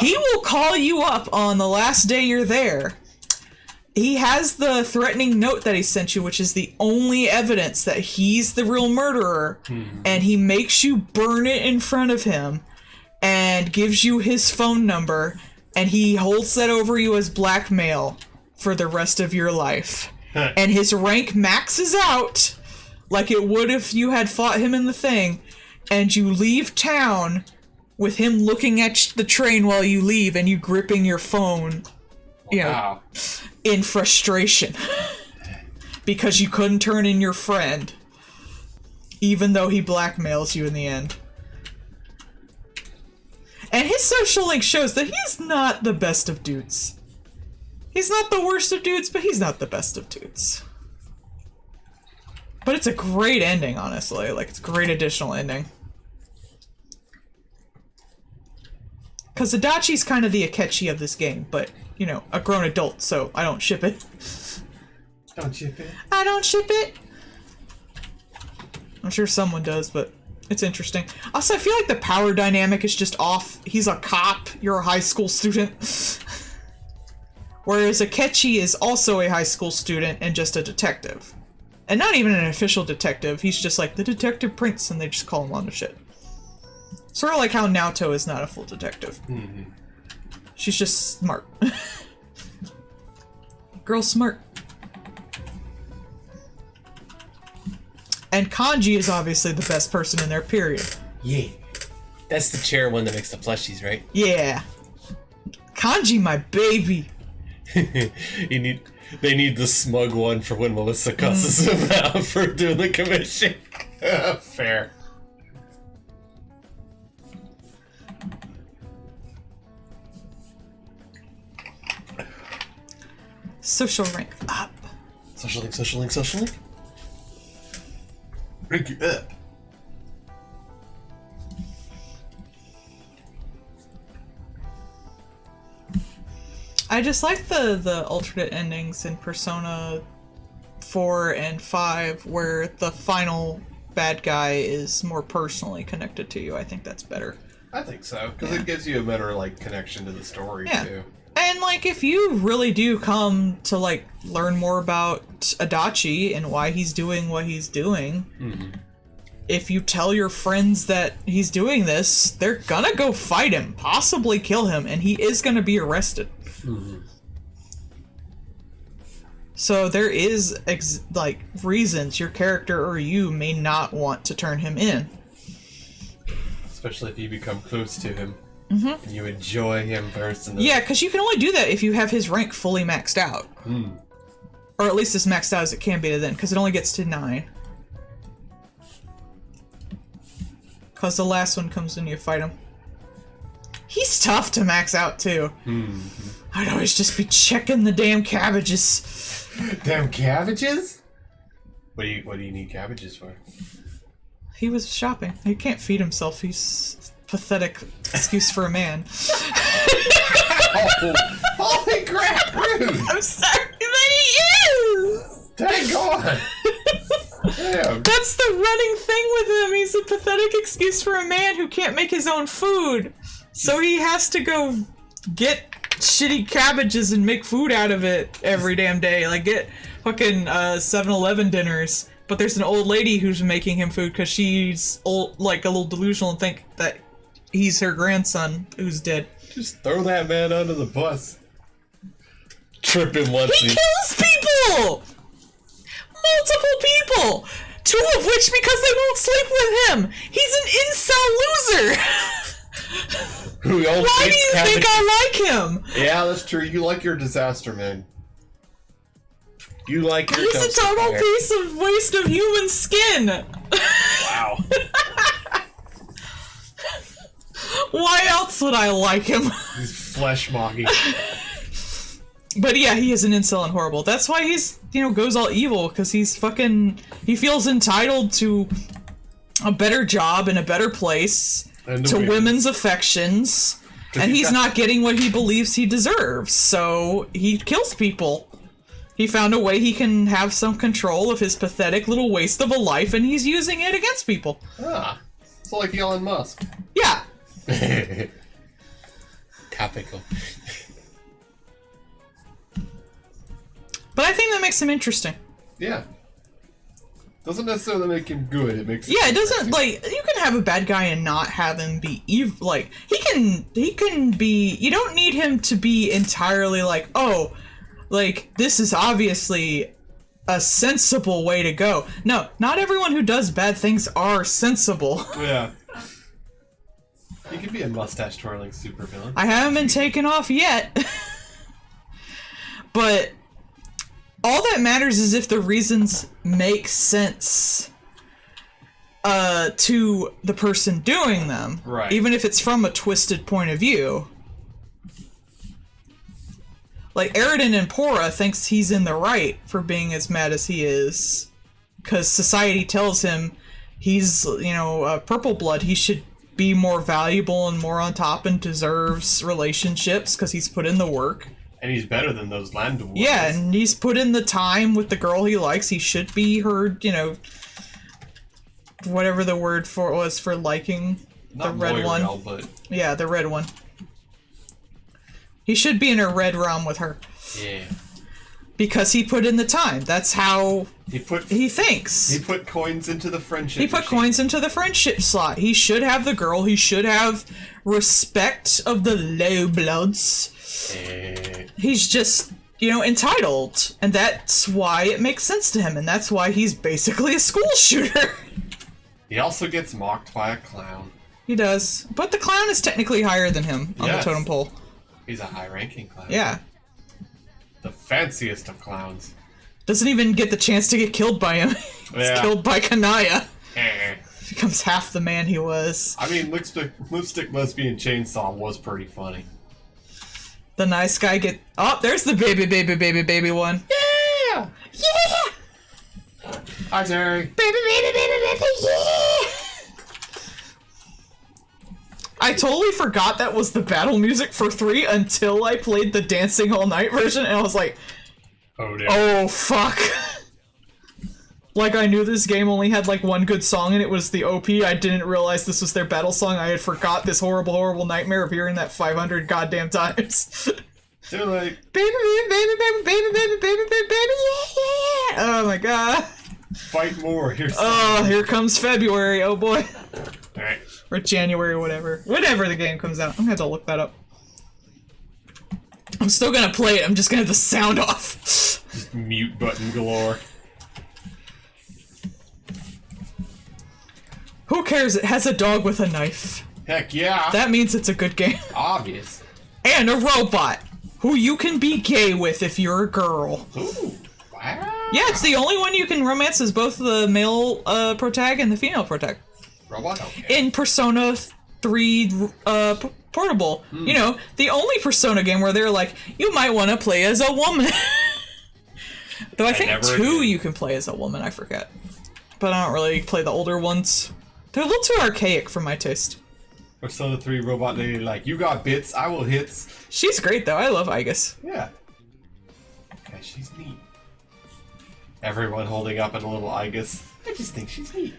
He will call you up on the last day you're there. He has the threatening note that he sent you, which is the only evidence that he's the real murderer, and he makes you burn it in front of him and gives you his phone number, and he holds that over you as blackmail for the rest of your life. And his rank maxes out like it would if you had fought him in the thing, and you leave town with him looking at the train while you leave and you gripping your phone, you know, in frustration because you couldn't turn in your friend, even though he blackmails you in the end. And his social link shows that he's not the best of dudes. He's not the worst of dudes, but he's not the best of dudes. But it's a great ending, honestly. Like, it's a great additional ending. Because Adachi's kind of the Akechi of this game, but, you know, a grown adult, so I don't ship it. Don't ship it. I don't ship it. I'm sure someone does, but it's interesting. Also, I feel like the power dynamic is just off. He's a cop, you're a high school student. Whereas Akechi is also a high school student and just a detective. And not even an official detective, he's just like the detective prince and they just call him on the shit. Sort of like how Naoto is not a full detective. She's just smart. Girl smart. And Kanji is obviously the best person in there, period. Yeah. That's the chair one that makes the plushies, right? Yeah. Kanji, my baby. They need the smug one for when Melissa cusses him out for doing the commission. Fair. Social rank up. Social link, social link, social link. Rank you up. I just like the alternate endings in Persona 4 and 5 where the final bad guy is more personally connected to you. I think that's better. I think so, because it gives you a better, like, connection to the story, too. And, like, if you really do come to, like, learn more about Adachi and why he's doing what he's doing, if you tell your friends that he's doing this, they're gonna go fight him, possibly kill him, and he is gonna be arrested. So there is, like, reasons your character or you may not want to turn him in. Especially if you become close to him. And you enjoy him personally. Yeah, because you can only do that if you have his rank fully maxed out. Or at least as maxed out as it can be then, because it only gets to 9. Because the last one comes when you fight him. He's tough to max out, too. I'd always just be checking the damn cabbages. Damn cabbages? What do you need cabbages for? He was shopping. He can't feed himself. He's a pathetic excuse for a man. Holy crap, rude! I'm sorry that he is! Dang on! Damn. That's the running thing with him. He's a pathetic excuse for a man who can't make his own food. So he has to go get shitty cabbages and make food out of it every damn day. Like, get fucking 7-Eleven dinners. But there's an old lady who's making him food because she's old, like a little delusional and think that he's her grandson who's dead. Just throw that man under the bus. Tripping once. He kills people! Multiple people! 2 of which because they won't sleep with him! He's an incel loser! Why do you think I like him? Yeah, that's true. You like your disaster man. You like your He's a total fire. piece of waste of human skin! Wow. Why else would I like him? He's flesh mocking. But yeah, he is an incel and horrible. That's why he's, goes all evil, because he feels entitled to a better job in a better place, to women's affections, and he's not getting what he believes he deserves, so he kills people. He found a way he can have some control of his pathetic little waste of a life, and he's using it against people. Ah, so like Elon Musk. Yeah. Topical. But I think that makes him interesting. Yeah. Doesn't necessarily make him good. It makes Yeah, it doesn't, like, you can have a bad guy and not have him be evil. Like, he can be, you don't need him to be entirely like, oh, like, this is obviously a sensible way to go. No, not everyone who does bad things are sensible. Yeah. He could be a mustache twirling supervillain. I haven't been taken off yet. But all that matters is if the reasons make sense to the person doing them. Right. Even if it's from a twisted point of view. Like, Eridan Empora thinks he's in the right for being as mad as he is. Because society tells him he's, you know, purple blood. He should be more valuable and more on top and deserves relationships because he's put in the work. And he's better than those land dwarves. Yeah, and he's put in the time with the girl he likes. He should be her, you know, whatever the word for was for liking Not the red Moira, one. but Yeah, the red one. He should be in a red realm with her. yeah. Because he put in the time. That's how He put he thinks. he put coins into the friendship. He put machine. coins into the friendship slot. He should have the girl. He should have respect of the low bloods. He's just, you know, entitled. And that's why it makes sense to him. And that's why he's basically a school shooter. He also gets mocked by a clown. He does. But the clown is technically higher than him on Yes. the totem pole. He's a high-ranking clown. Yeah. The fanciest of clowns. Doesn't even get the chance to get killed by him. He's Yeah. killed by Kanaya. Eh. Becomes half the man he was. I mean, lipstick lesbian chainsaw was pretty funny. The nice guy get... Oh, there's the baby one. Yeah. Yeah! Hi, Terry. Baby, yeah! I totally forgot that was the battle music for 3 until I played the Dancing All Night version, and I was like, Oh, dear. oh, fuck. Like, I knew this game only had, like, one good song, and it was the OP. I didn't realize this was their battle song. I had forgot this horrible, horrible nightmare of hearing that 500 goddamn times. They're like, Baby, yeah! Oh my god. fight more. Here's Oh, here comes February, oh boy. Alright. Or January, or whatever. Whenever the game comes out. I'm gonna have to look that up. I'm still gonna play it, I'm just gonna have the sound off. Just mute button galore. Who cares? It has a dog with a knife. Heck yeah. That means it's a good game. Obvious. And a robot, who you can be gay with if you're a girl. Ooh. Wow. Yeah, it's the only one you can romance as both the male protag and the female protag. Robot? Okay. In Persona 3 Portable. You know, the only Persona game where they're like, you might want to play as a woman. Though I think never 2 did. you can play as a woman, I forget. But I don't really play the older ones. They're a little too archaic for my taste. Persona 3 robot lady like, you got bits, I will hits. She's great though, I love Aigis. Yeah. Okay, she's neat. Everyone holding up in a little Aigis. I just think she's neat.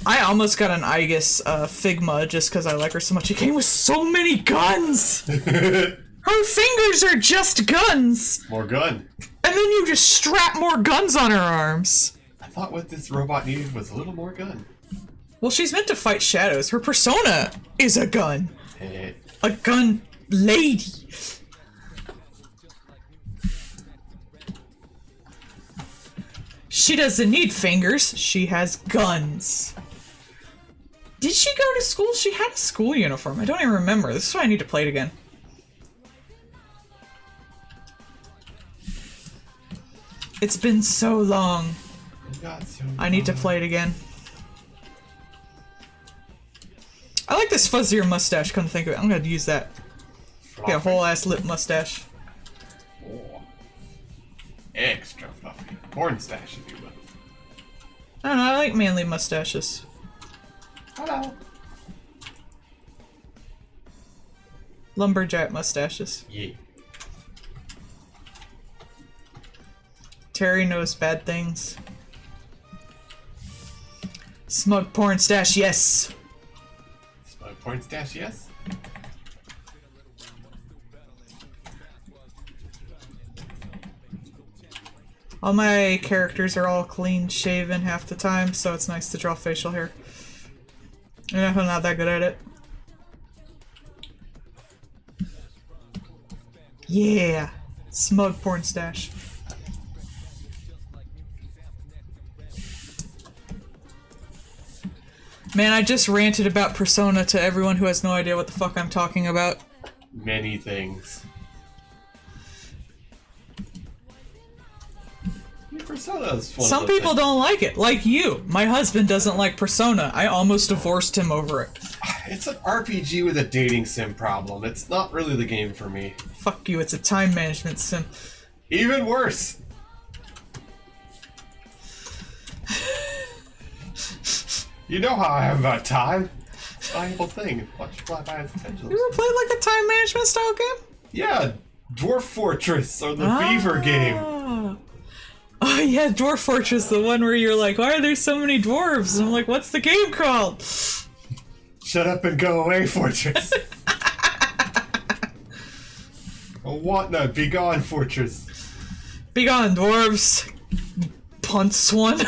I almost got an Aigis Figma just because I like her so much. It came with so many guns! Her fingers are just guns! More gun. And then you just strap more guns on her arms. I thought what this robot needed was a little more gun. Well, she's meant to fight shadows. Her persona is a gun. Eh. A gun lady. She doesn't need fingers. She has guns. Did she go to school? She had a school uniform. I don't even remember. This is why I need to play it again. It's been so long. You got so I need to play it again. I like this fuzzier mustache, come to think of it. I'm gonna use that. Get a whole ass lip mustache. Oh. Extra fluffy. Porn stash, if you will. I don't know, I like manly mustaches. Hello. Lumberjack mustaches. Yeah. Terry knows bad things. Smug porn stash, yes. Smug porn stash, yes. All my characters are all clean shaven half the time, so it's nice to draw facial hair. Yeah, I'm not that good at it. Yeah, smug porn stash. Man, I just ranted about Persona to everyone who has no idea what the fuck I'm talking about. Many things. Persona's one Some of the people things. don't like it, like you. My husband doesn't like Persona. I almost divorced him over it. It's an RPG with a dating sim problem. It's not really the game for me. Fuck you, it's a time management sim. Even worse. You know how I am about time. It's a valuable thing. Watch fly by its potential. You ever played like a time management style game? Yeah, Dwarf Fortress or the Beaver game. Oh yeah, Dwarf Fortress, the one where you're like, why are there so many dwarves? And I'm like, what's the game called? Shut up and go away, Fortress. I want none. Be gone, Fortress. Be gone, dwarves. Punts one.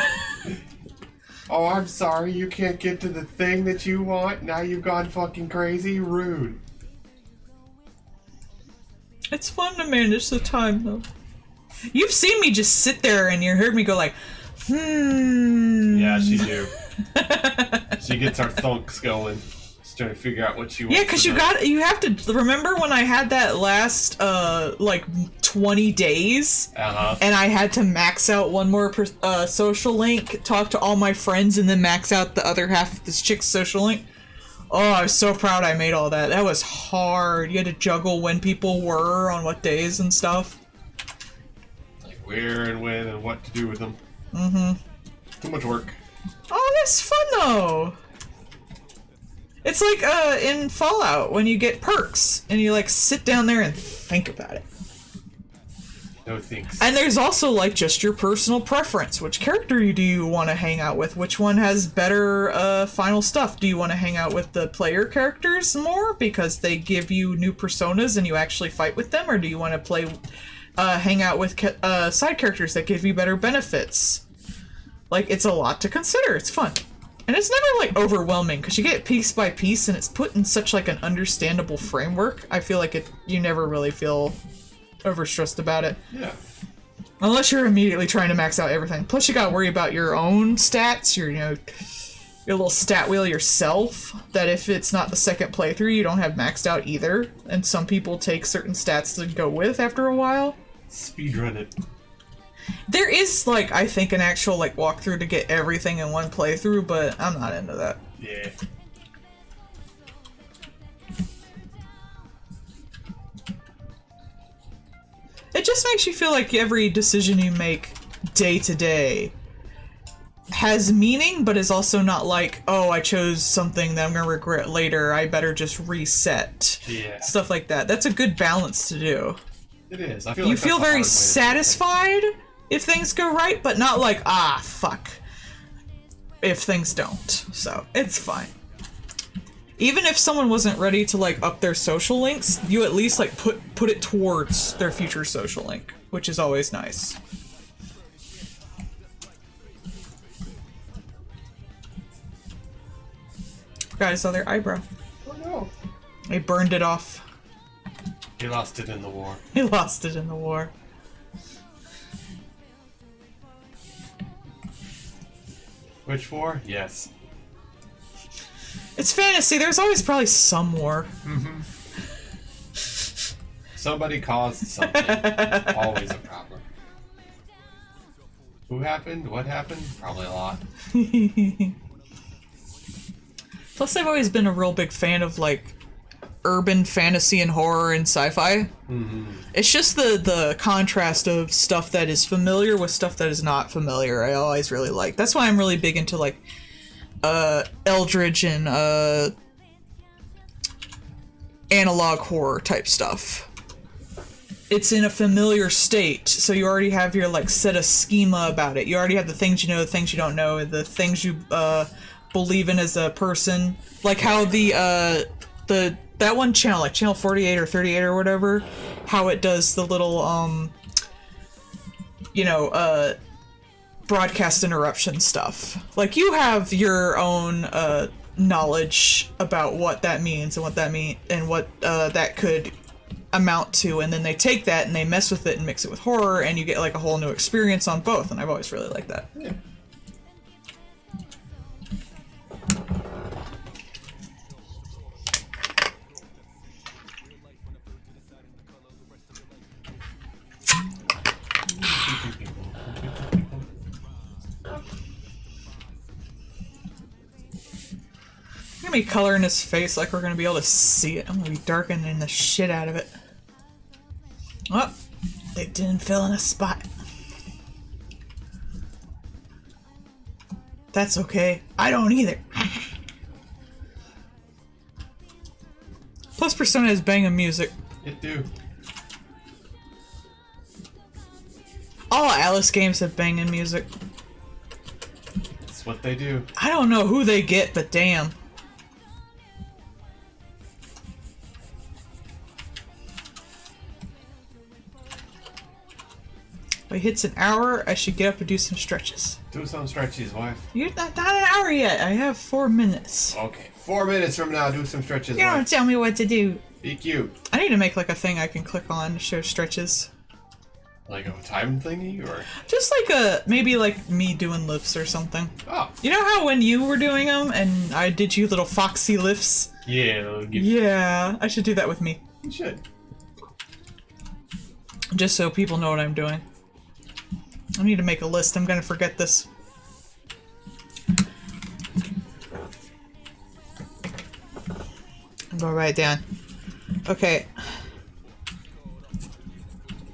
Oh, I'm sorry. You can't get to the thing that you want. Now you've gone fucking crazy. Rude. It's fun to manage the time, though. You've seen me just sit there and you heard me go like, Yeah, she do. She gets our thunks going. She's trying to figure out what she wants. Yeah, because you have to remember when I had that last like 20 days, and I had to max out one more social link, talk to all my friends, and then max out the other half of this chick's social link. Oh, I was so proud I made all that. That was hard. You had to juggle when people were on what days and stuff. Like where and when and what to do with them. Too much work. Oh, that's fun though. It's like in Fallout when you get perks and you like sit down there and think about it. No thanks. And there's also like just your personal preference. Which character do you want to hang out with? Which one has better final stuff? Do you want to hang out with the player characters more because they give you new personas and you actually fight with them? Or do you want to play hang out with side characters that give you better benefits? Like, it's a lot to consider. It's fun. And it's never, like, overwhelming, because you get it piece by piece, and it's put in such, like, an understandable framework. I feel like you never really feel overstressed about it. Yeah. Unless you're immediately trying to max out everything. Plus, you gotta worry about your own stats, your little stat wheel yourself, that if it's not the second playthrough, you don't have maxed out either. And some people take certain stats to go with after a while. Speedrun it. There is, like, I think an actual, like, walkthrough to get everything in one playthrough, but I'm not into that. Yeah. It just makes you feel like every decision you make day to day has meaning, but is also not like, oh, I chose something that I'm gonna regret later, I better just reset. Yeah. Stuff like that. That's a good balance to do. It is. I You like feel that's a very hard way to do it. satisfied if things go right, but not like, ah, fuck, if things don't. So, it's fine. Even if someone wasn't ready to, like, up their social links, you at least, like, put it towards their future social link, which is always nice. Forgot I saw their eyebrow. Oh no. They burned it off. He lost it in the war. He lost it in the war. Which war? Yes. It's fantasy, there's always probably some war. Somebody caused something. Always a problem. Who happened? What happened? Probably a lot. Plus, I've always been a real big fan of, like, urban fantasy and horror and sci-fi. It's just the contrast of stuff that is familiar with stuff that is not familiar. I always really like. That's why I'm really big into, like, Eldritch and analog horror type stuff. it's in a familiar state, so you already have your like set of schema about it. You already have the things you know, the things you don't know, the things you believe in as a person. Like how that one channel, like channel 48 or 38 or whatever, how it does the little broadcast interruption stuff. Like you have your own knowledge about what that means and what that could amount to, and then they take that and they mess with it and mix it with horror, and you get like a whole new experience on both, and I've always really liked that. Yeah. I'm gonna be coloring his face like we're gonna be able to see it. I'm gonna be darkening the shit out of it. Oh, they didn't fill in a spot. That's okay. I don't either. Plus Persona is banging music. It do. All Alice games have banging music. That's what they do. I don't know who they get, but damn. When it hits an hour, I should get up and do some stretches. Do some stretches, wife. You're not an hour yet. I have 4 minutes. Okay. 4 minutes from now, do some stretches, You don't wife. tell me what to do. Be cute. I need to make like a thing I can click on to show stretches. Like a time thingy, or? Just like maybe like me doing lifts or something. Oh. You know how when you were doing them and I did you little foxy lifts? Yeah. Yeah, I should do that with me. You should. Just so people know what I'm doing. I need to make a list. I'm gonna forget this. Go right down. Okay.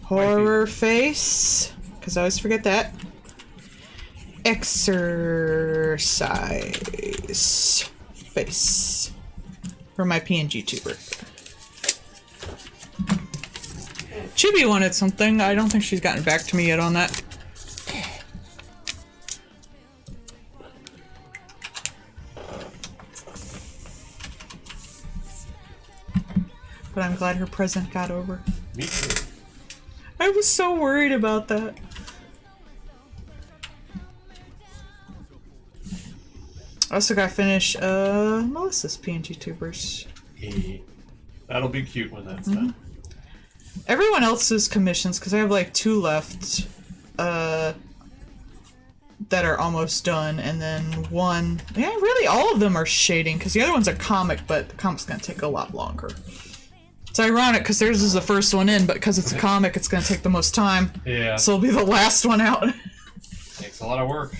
Horror face, because I always forget that. Exercise face for my PNG tuber. Chibi wanted something. I don't think she's gotten back to me yet on that. But I'm glad her present got over. Me too. I was so worried about that. I also got to finish Melissa's PNG tubers. That'll be cute when that's done. Everyone else's commissions, because I have like 2 left that are almost done, and then 1... Yeah, really all of them are shading, because the other one's a comic, but the comic's going to take a lot longer. It's ironic because theirs is the first one in, but because it's a comic, it's going to take the most time. Yeah. So it'll be the last one out. Takes a lot of work.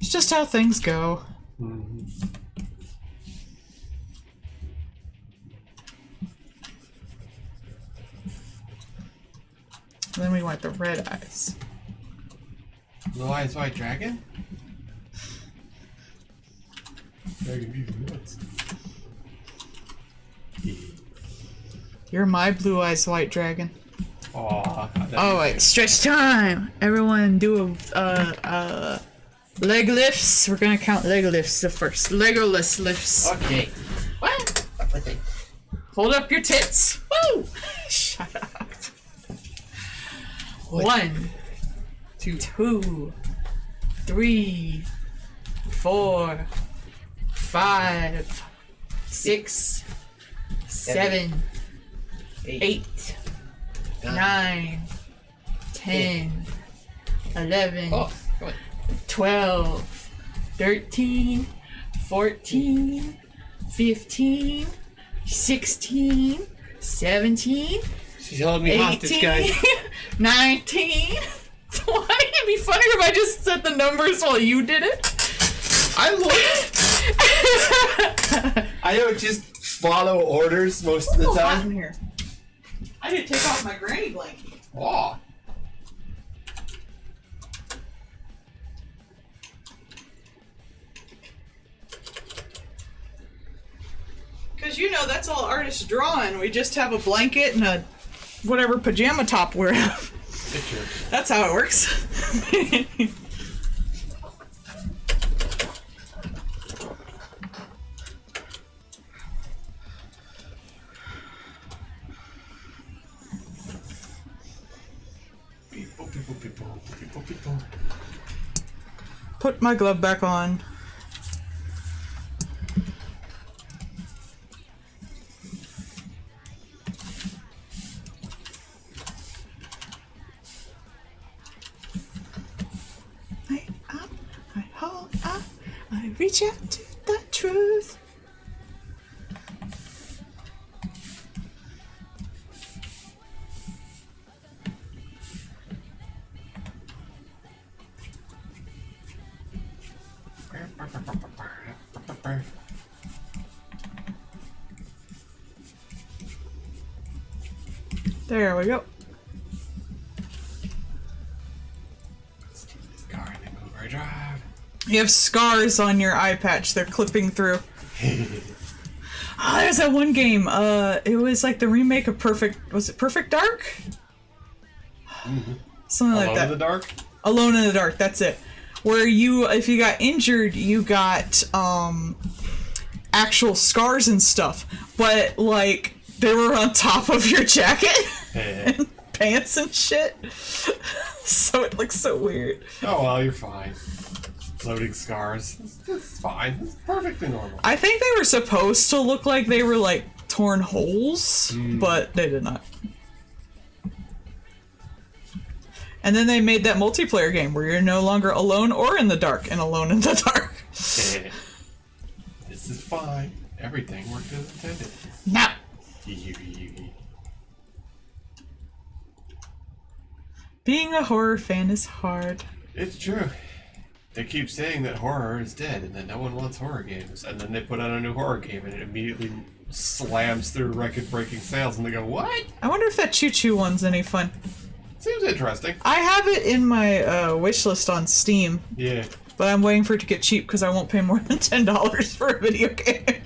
It's just how things go. Mm-hmm. Then we want the red eyes. Blue Eyes White Dragon? Dragon even nuts. You're my blue eyes white dragon. Aw. Oh wait, stretch time! Everyone do a leg lifts. We're gonna count leg lifts the first. Legoless lifts. Okay. What? Hold up your tits. Woo! Shut up. 1, 2, 3, 4, 5, 6, 7, 8, 9, 10, 11, 12, 13, 14, 15, 16, 17, She's holding me hostage, guys. 19, 20. It'd be funnier if I just said the numbers while you did it. I don't just follow orders most of the Oh, hot in time. here. I need to take off my granny blanket. Aw. Because you know that's all artists drawing. We just have a blanket and a whatever pajama top we're in. That's how it works. Put my glove back on. I up, I hold up, I reach out to the truth. There we go. You have scars on your eye patch. They're clipping through. There's that one game. It was like the remake of Perfect. Was it Perfect Dark? Something like that. Alone in the Dark? Alone in the Dark. That's it. Where you, if you got injured, you got actual scars and stuff, but like they were on top of your jacket and pants and shit. So it looks so weird. Oh well, you're fine. Floating scars. It's fine. It's perfectly normal. I think they were supposed to look like they were like torn holes, but they did not. And then they made that multiplayer game where you're no longer alone or in the dark and alone in the dark. This is fine. Everything worked as intended. No. Being a horror fan is hard. It's true. They keep saying that horror is dead and that no one wants horror games. And then they put out a new horror game and it immediately slams through record-breaking sales and they go, what? I wonder if that Choo Choo one's any fun. Seems interesting. I have it in my wish list on Steam. Yeah. But I'm waiting for it to get cheap because I won't pay more than $10 for a video game.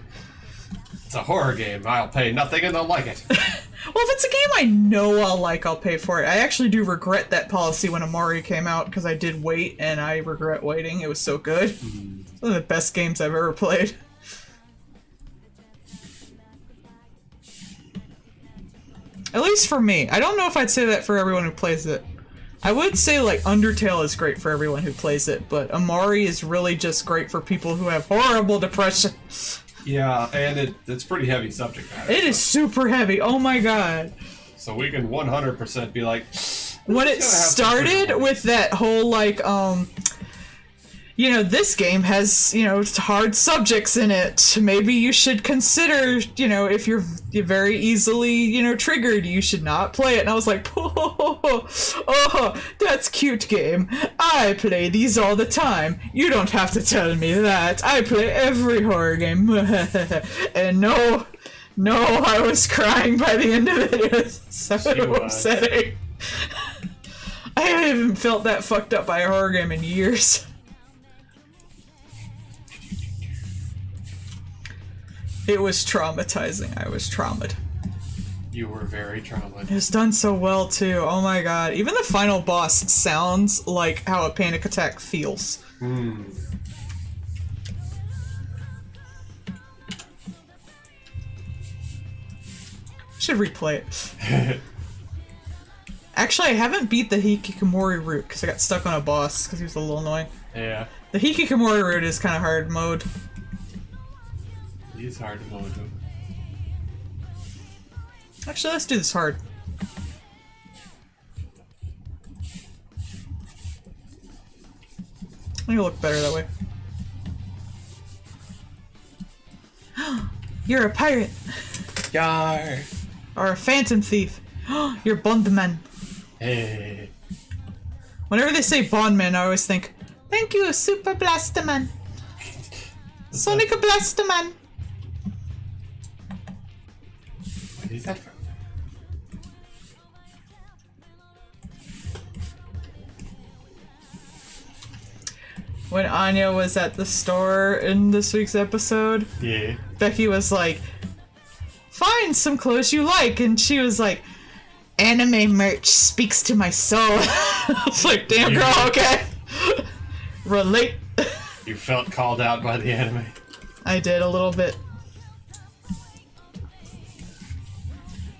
It's a horror game. I'll pay nothing and they'll like it. Well, if it's a game I know I'll like, I'll pay for it. I actually do regret that policy when Amari came out because I did wait and I regret waiting. It was so good. It's one of the best games I've ever played. At least for me. I don't know if I'd say that for everyone who plays it. I would say, like, Undertale is great for everyone who plays it, but Amari is really just great for people who have horrible depression. Yeah, and it's pretty heavy subject matter. It is super heavy. Oh my god. So we can 100% be like... When it started with that whole, like, you know, this game has, you know, hard subjects in it. Maybe you should consider, you know, if you're very easily, you know, triggered, you should not play it. And I was like, oh, that's cute game. I play these all the time. You don't have to tell me that. I play every horror game. And no, I was crying by the end of it. It was so upsetting. I haven't felt that fucked up by a horror game in years. It was traumatizing. I was traumatized. You were very traumatized. It was done so well, too. Oh my god. Even the final boss sounds like how a panic attack feels. Should replay it. Actually, I haven't beat the Hikikomori route because I got stuck on a boss because he was a little annoying. Yeah. The Hikikomori route is kind of hard mode. He's hard to mold him. Actually, let's do this hard. I think it'll look better that way. You're a pirate. Yar. Or a phantom thief. You're bondman. Hey. Whenever they say bondman, I always think, thank you, Super Blasterman. Sonic Blasterman. What is that from? When Anya was at the store in this week's episode, Yeah. Becky was like, find some clothes you like, and she was like, Anime merch speaks to my soul. It's like, damn girl, okay. Relate. You felt called out by the anime. I did a little bit.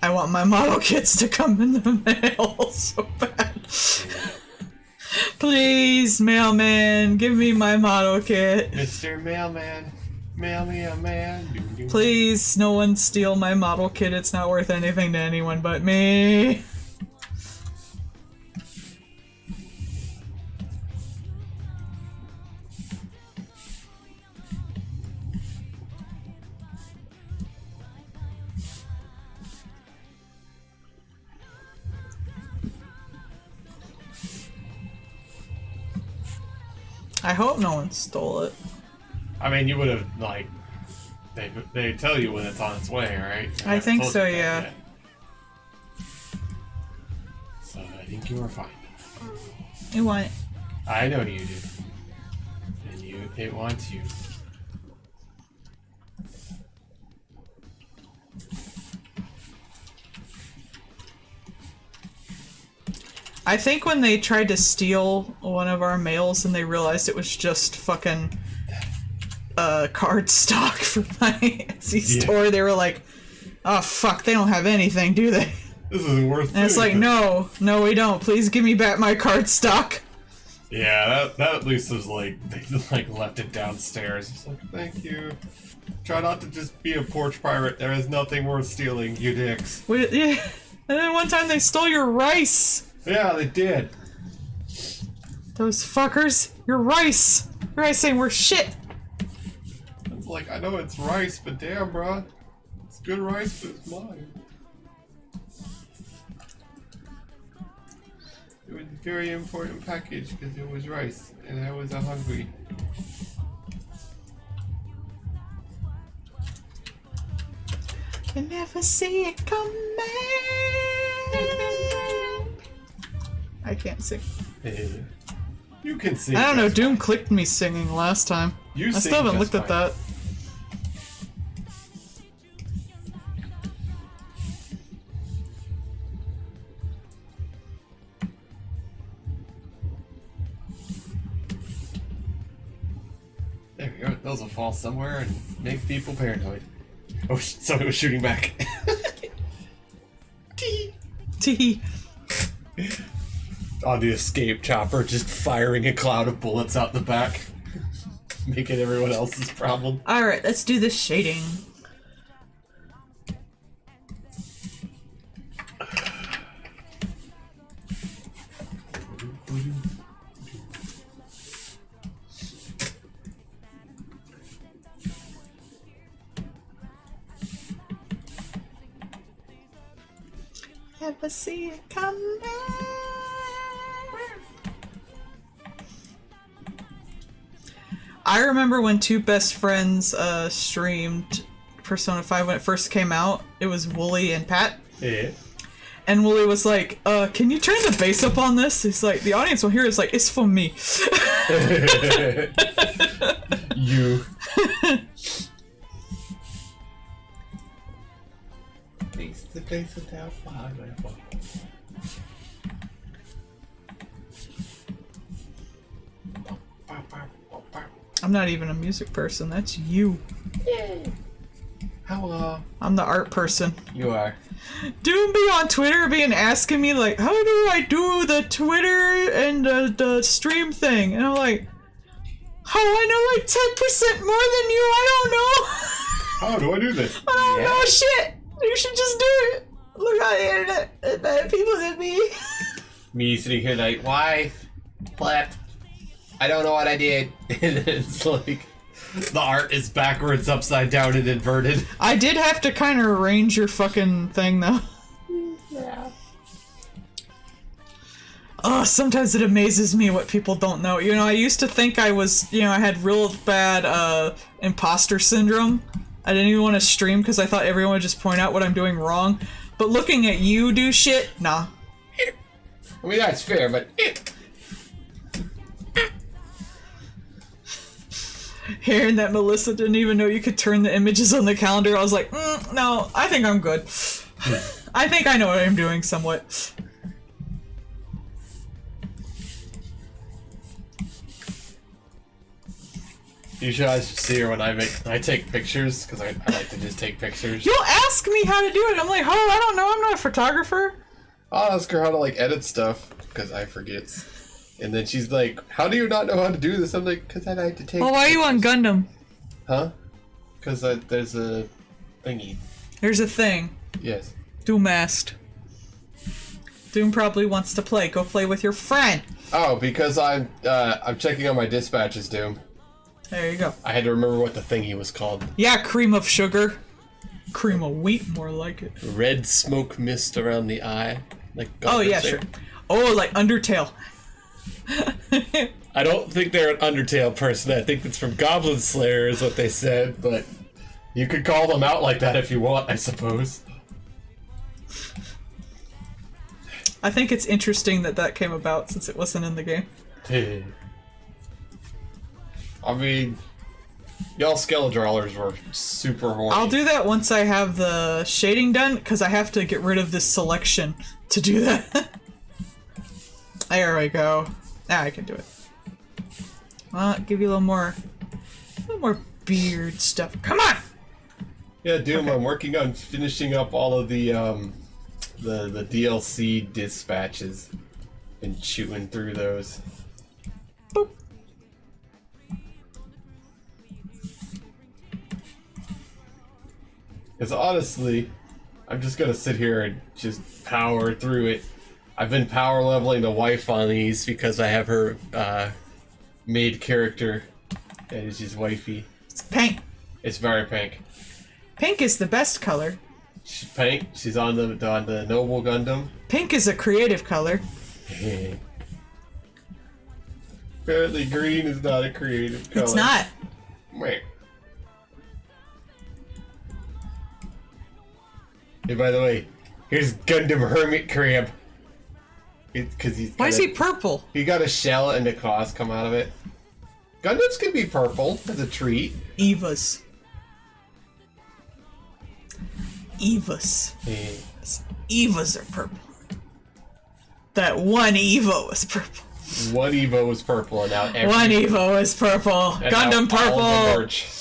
I want my model kits to come in the mail so bad. Please, mailman, give me my model kit. Mr. Mailman, mail me a man. Please, no one steal my model kit. It's not worth anything to anyone but me. I hope no one stole it. I mean, you would have, like, they tell you when it's on its way, right? I think so, yeah. So I think you are fine. You want it? I know you do. And it wants you. I think when they tried to steal one of our mails and they realized it was just fucking card stock from my Etsy store, they were like, oh fuck, they don't have anything, do they? This isn't worth it. And it's like, no, we don't. Please give me back my card stock. Yeah, that at least was like, they like left it downstairs. It's like, thank you. Try not to just be a porch pirate. There is nothing worth stealing, you dicks. Yeah. And then one time they stole your rice. Yeah, they did. Those fuckers. Your rice. Your rice ain't worth shit. It's like, I know it's rice, but damn, bro. It's good rice, but it's mine. It was a very important package because it was rice, and I was hungry. You never see it coming. I can't sing. You can sing. I don't know, that's Doom fine. clicked me singing last time. You I sing still haven't just looked at fine. that. There we go. Those will fall somewhere and make people paranoid. Oh, somebody was shooting back. Tee. On the escape chopper, just firing a cloud of bullets out the back, making everyone else's problem. Alright, let's do the shading. Never see it coming. I remember when two best friends streamed Persona 5 when it first came out. It was Wooly and Pat. Yeah. And Wooly was like, can you turn the bass up on this? He's like, the audience will hear it. It's like, it's for me. You. The place without fire. I'm not even a music person. That's you. Hello. I'm the art person. You are. Doom be on Twitter being asking me like, how do I do the Twitter and the stream thing? And I'm like, how I know like 10% more than you? I don't know. How do I do this? I don't know shit. You should just do it. Look on the internet. It's better people than me. Me sitting here like, why? What? I don't know what I did. And it's like, the art is backwards, upside down, and inverted. I did have to kind of arrange your fucking thing though. Yeah. Oh, sometimes it amazes me what people don't know. You know, I used to think I was, you know, I had real bad imposter syndrome. I didn't even want to stream because I thought everyone would just point out what I'm doing wrong. But looking at you do shit, nah. I mean, that's fair, but... Hearing that Melissa didn't even know you could turn the images on the calendar, I was like, no, I think I'm good. I think I know what I'm doing somewhat. You should always see her when I take pictures, because I like to just take pictures. You'll ask me how to do it. I'm like, oh, I don't know. I'm not a photographer. I'll ask her how to like edit stuff, because I forget. And then she's like, how do you not know how to do this? I'm like, because I like to take Well, why are you on Gundam? Huh? Because there's a thingy. There's a thing. Yes. Doom asked. Doom probably wants to play. Go play with your friend. Oh, because I'm checking on my dispatches, Doom. There you go. I had to remember what the thingy was called. Yeah, cream of sugar. Cream of wheat, more like it. Red smoke mist around the eye. Like Oh, yeah, sure. Oh, like Undertale. I don't think they're an Undertale person. I think it's from Goblin Slayer is what they said, but You could call them out like that if you want, I suppose. I think it's interesting that that came about since it wasn't in the game. I mean, y'all Skeledrawlers were super horny. I'll do that once I have the shading done, because I have to get rid of this selection to do that. There we go. Now I can do it. Well, give you a little more beard stuff. Come on! Yeah, Doom, Okay. I'm working on finishing up all of the DLC dispatches and chewing through those. Boop. Because honestly, I'm just gonna sit here and just power through it. I've been power leveling the wife on these because I have her maid character that is just wifey. It's pink. It's very pink. Pink is the best color. She's pink. She's on the Noble Gundam. Pink is a creative color. Apparently, green is not a creative color. It's not. Wait. Hey, by the way, here's Gundam Hermit Crab. Because he's Why is he purple? he got a shell and the claws come out of it. Gundams can be purple as a treat. Evas. Evas. Hey. Evas are purple. That one Evo was purple. One Evo was purple, and now every One Evo is purple. and Gundam now all of the purple. merch.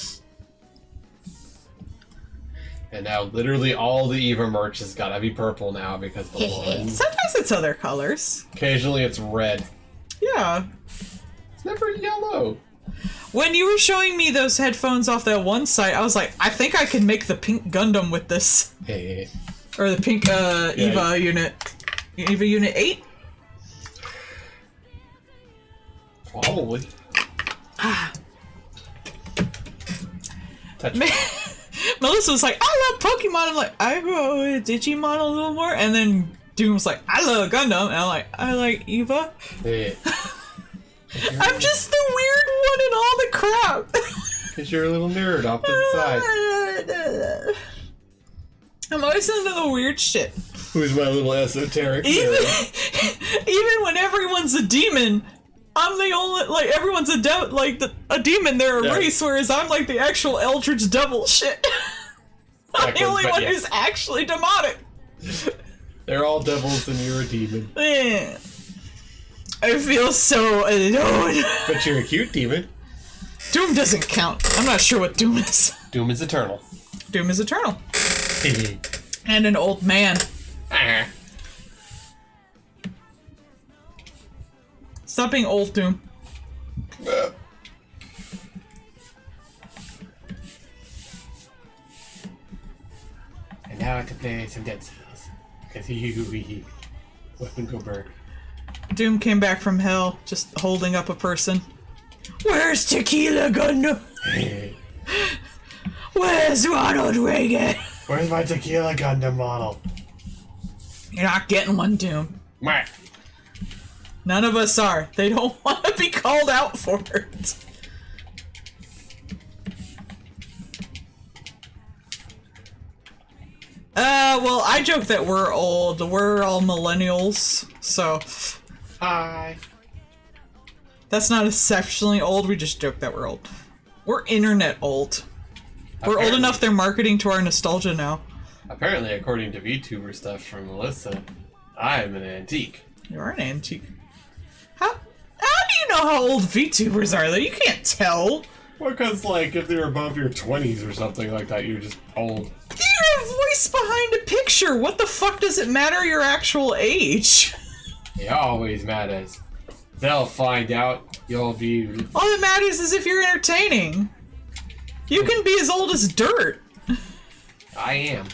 And now literally all the Eva merch has got to be purple now because the one. Sometimes it's other colors. Occasionally it's red. Yeah. It's never yellow. When you were showing me those headphones off that one site, I was like, I think I can make the pink Gundam with this. Hey. Or the pink Eva unit. Eva Unit 8? Probably. Touch. Melissa was like, I love Pokemon. I'm like, I go Digimon a little more. And then Doom was like, I love Gundam. And I'm like, I like Eva. Hey. I'm just the weird one in all the crap. Because you're a little nerd off to the side. I'm always into the weird shit. who's my little esoteric Even, nerd? even when everyone's a demon, I'm the only, like, everyone's a demon, they're a Yeah. race, whereas I'm like the actual Eldritch Devil shit. I'm the only but one yeah. who's actually demonic. They're all devils and you're a demon. Eh. I feel so alone. But you're a cute demon. Doom doesn't count. I'm not sure what Doom is. Doom is eternal. Doom is eternal. And an old man. Stop being old, Doom. And now I can play some Dead Cells. Because you weapon go bird. Doom came back from hell, just holding up a person. Where's Tequila Gundam? Where's Ronald Reagan? Where's my Tequila Gundam model? You're not getting one, Doom. Meh. None of us are. They don't want to be called out for it. Well, I joke that we're old. We're all millennials, so Hi. that's not exceptionally old. We just joke that we're old. We're internet old. We're old Apparently. enough they're marketing to our nostalgia now. Apparently, according to VTuber stuff from Melissa, I am an antique. You are an antique. How do you know how old VTubers are, though? You can't tell. Well, because, like, if they're above your 20s or something like that, you're just old. You're a voice behind a picture. What the fuck does it matter your actual age? It always matters. They'll find out. You'll be... All that matters is if you're entertaining. You can be as old as dirt. I am.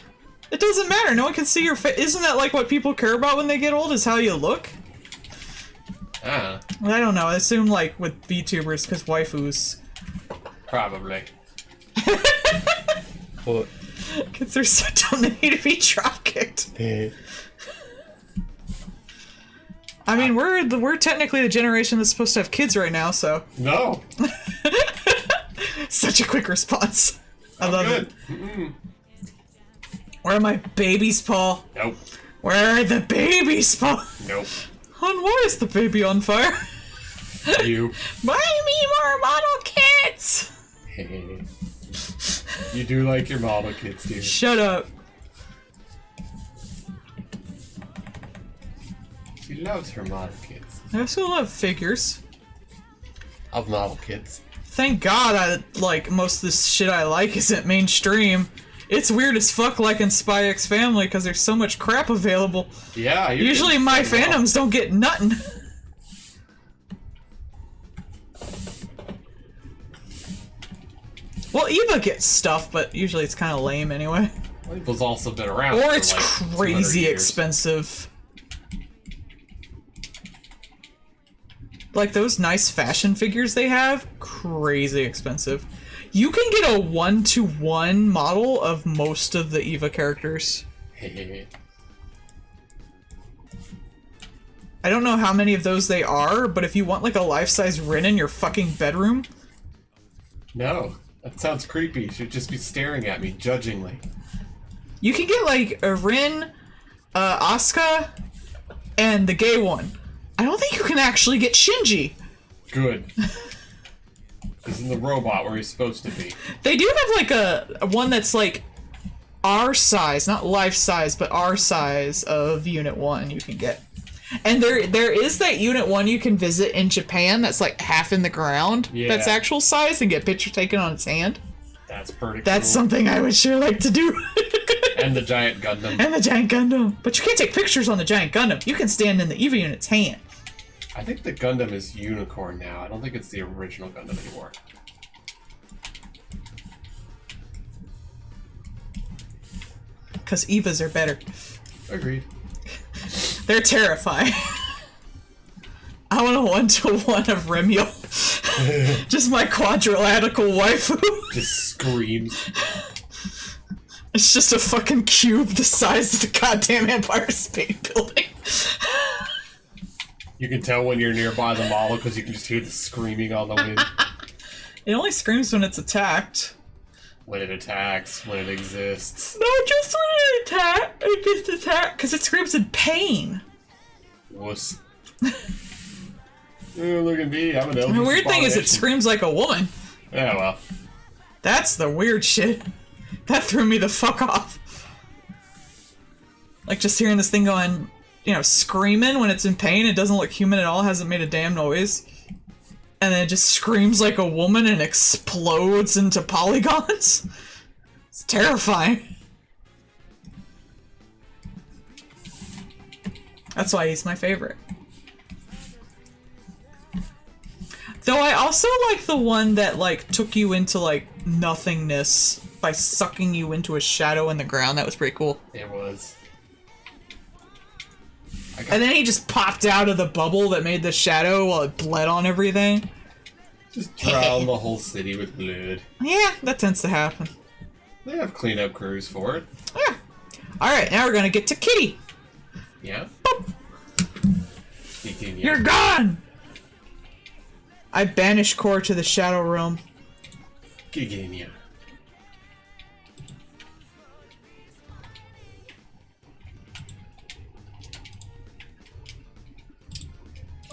It doesn't matter. No one can see your face. Isn't that like what people care about when they get old, is how you look? Ah, I don't know. I assume like with VTubers, because waifus. probably. What? Kids are so dumb they need to be drop-kicked. I mean, we're technically the generation that's supposed to have kids right now, so... No. Such a quick response. I love Good. it. Where are my babies, Paul? Nope. Where are the babies, Paul? Nope. Hon, why is the baby on fire? You. Buy me more model kits! You do like your model kits, dude. Shut up. She loves her model kits. I also love figures. Of model kids. Thank God I like most of this shit I like isn't mainstream. It's weird as fuck liking Spy X Family because there's so much crap available. Yeah, you Usually my fandoms don't get nothing. Well, Eva gets stuff, but usually it's kind of lame anyway. Label's also been around. Or for it's like 200 crazy years. expensive. Like those nice fashion figures they have, crazy expensive. You can get a 1-to-1 model of most of the Eva characters. I don't know how many of those they are, but if you want like a life-size Rin in your fucking bedroom... No, that sounds creepy. She'd just be staring at me, judgingly. You can get like a Rin, Asuka, and the gay one. I don't think you can actually get Shinji. Good. He's in the robot where he's supposed to be. They do have like a one that's like our size, not life size, but our size of Unit 1 you can get. And there is that Unit 1 you can visit in Japan that's like half in the ground. Yeah. That's actual size and get picture taken on its hand. That's pretty cool. That's something I would sure like to do. And the giant Gundam. And the giant Gundam. But you can't take pictures on the giant Gundam. You can stand in the Eva unit's hand. I think the Gundam is Unicorn now. I don't think it's the original Gundam anymore. Because Evas are better. Agreed. They're terrifying. I want a 1-to-1 of Remuel. Just my quadrilateral waifu. Just screams. It's just a fucking cube the size of the goddamn Empire State Building. You can tell when you're nearby the model because you can just hear the screaming on the wind. It only screams when it's attacked. When it attacks, when it exists. No, just when it gets attacked, because it screams in pain. Wuss. Oh, look at me, I'm an elder. And the weird thing is it screams like a woman. Yeah, well. That's the weird shit. That threw me the fuck off. Like just hearing this thing going, you know, screaming when it's in pain, it doesn't look human at all, hasn't made a damn noise. And then it just screams like a woman and explodes into polygons. It's terrifying. That's why he's my favorite. Though I also like the one that like took you into like nothingness by sucking you into a shadow in the ground. That was pretty cool. It was. And then he just popped out of the bubble that made the shadow while it bled on everything. Just drown the whole city with blood. Yeah, that tends to happen. They have cleanup crews for it. Yeah. Alright, now we're gonna get to Kitty. Yeah? You're gone! I banish Core to the Shadow Realm. Giginia.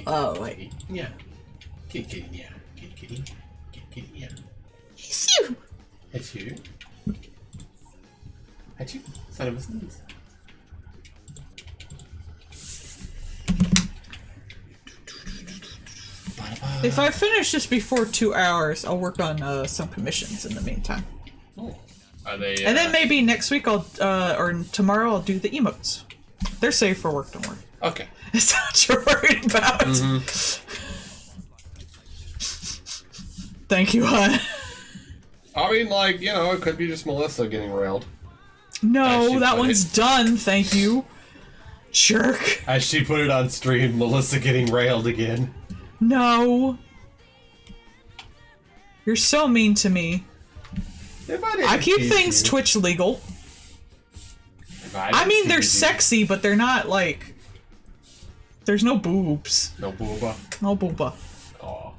Oh, wait. Yeah. Giginia. Giginia. It's you! Achoo. Achoo. kind of a sneeze. If I finish this before 2 hours, I'll work on some commissions in the meantime. Oh. Are they? And then maybe next week or tomorrow I'll do the emotes. They're safe for work, don't worry. Okay. It's not what you're worried about. Thank you, hon. I mean, like, you know, it could be just Melissa getting railed. No, that put one's done, thank you. Jerk. As she put it on stream, Melissa getting railed again. No. You're so mean to me. I keep things Twitch legal. I mean, they're sexy, but they're not, like... There's no boobs. No booba. No booba. Aw.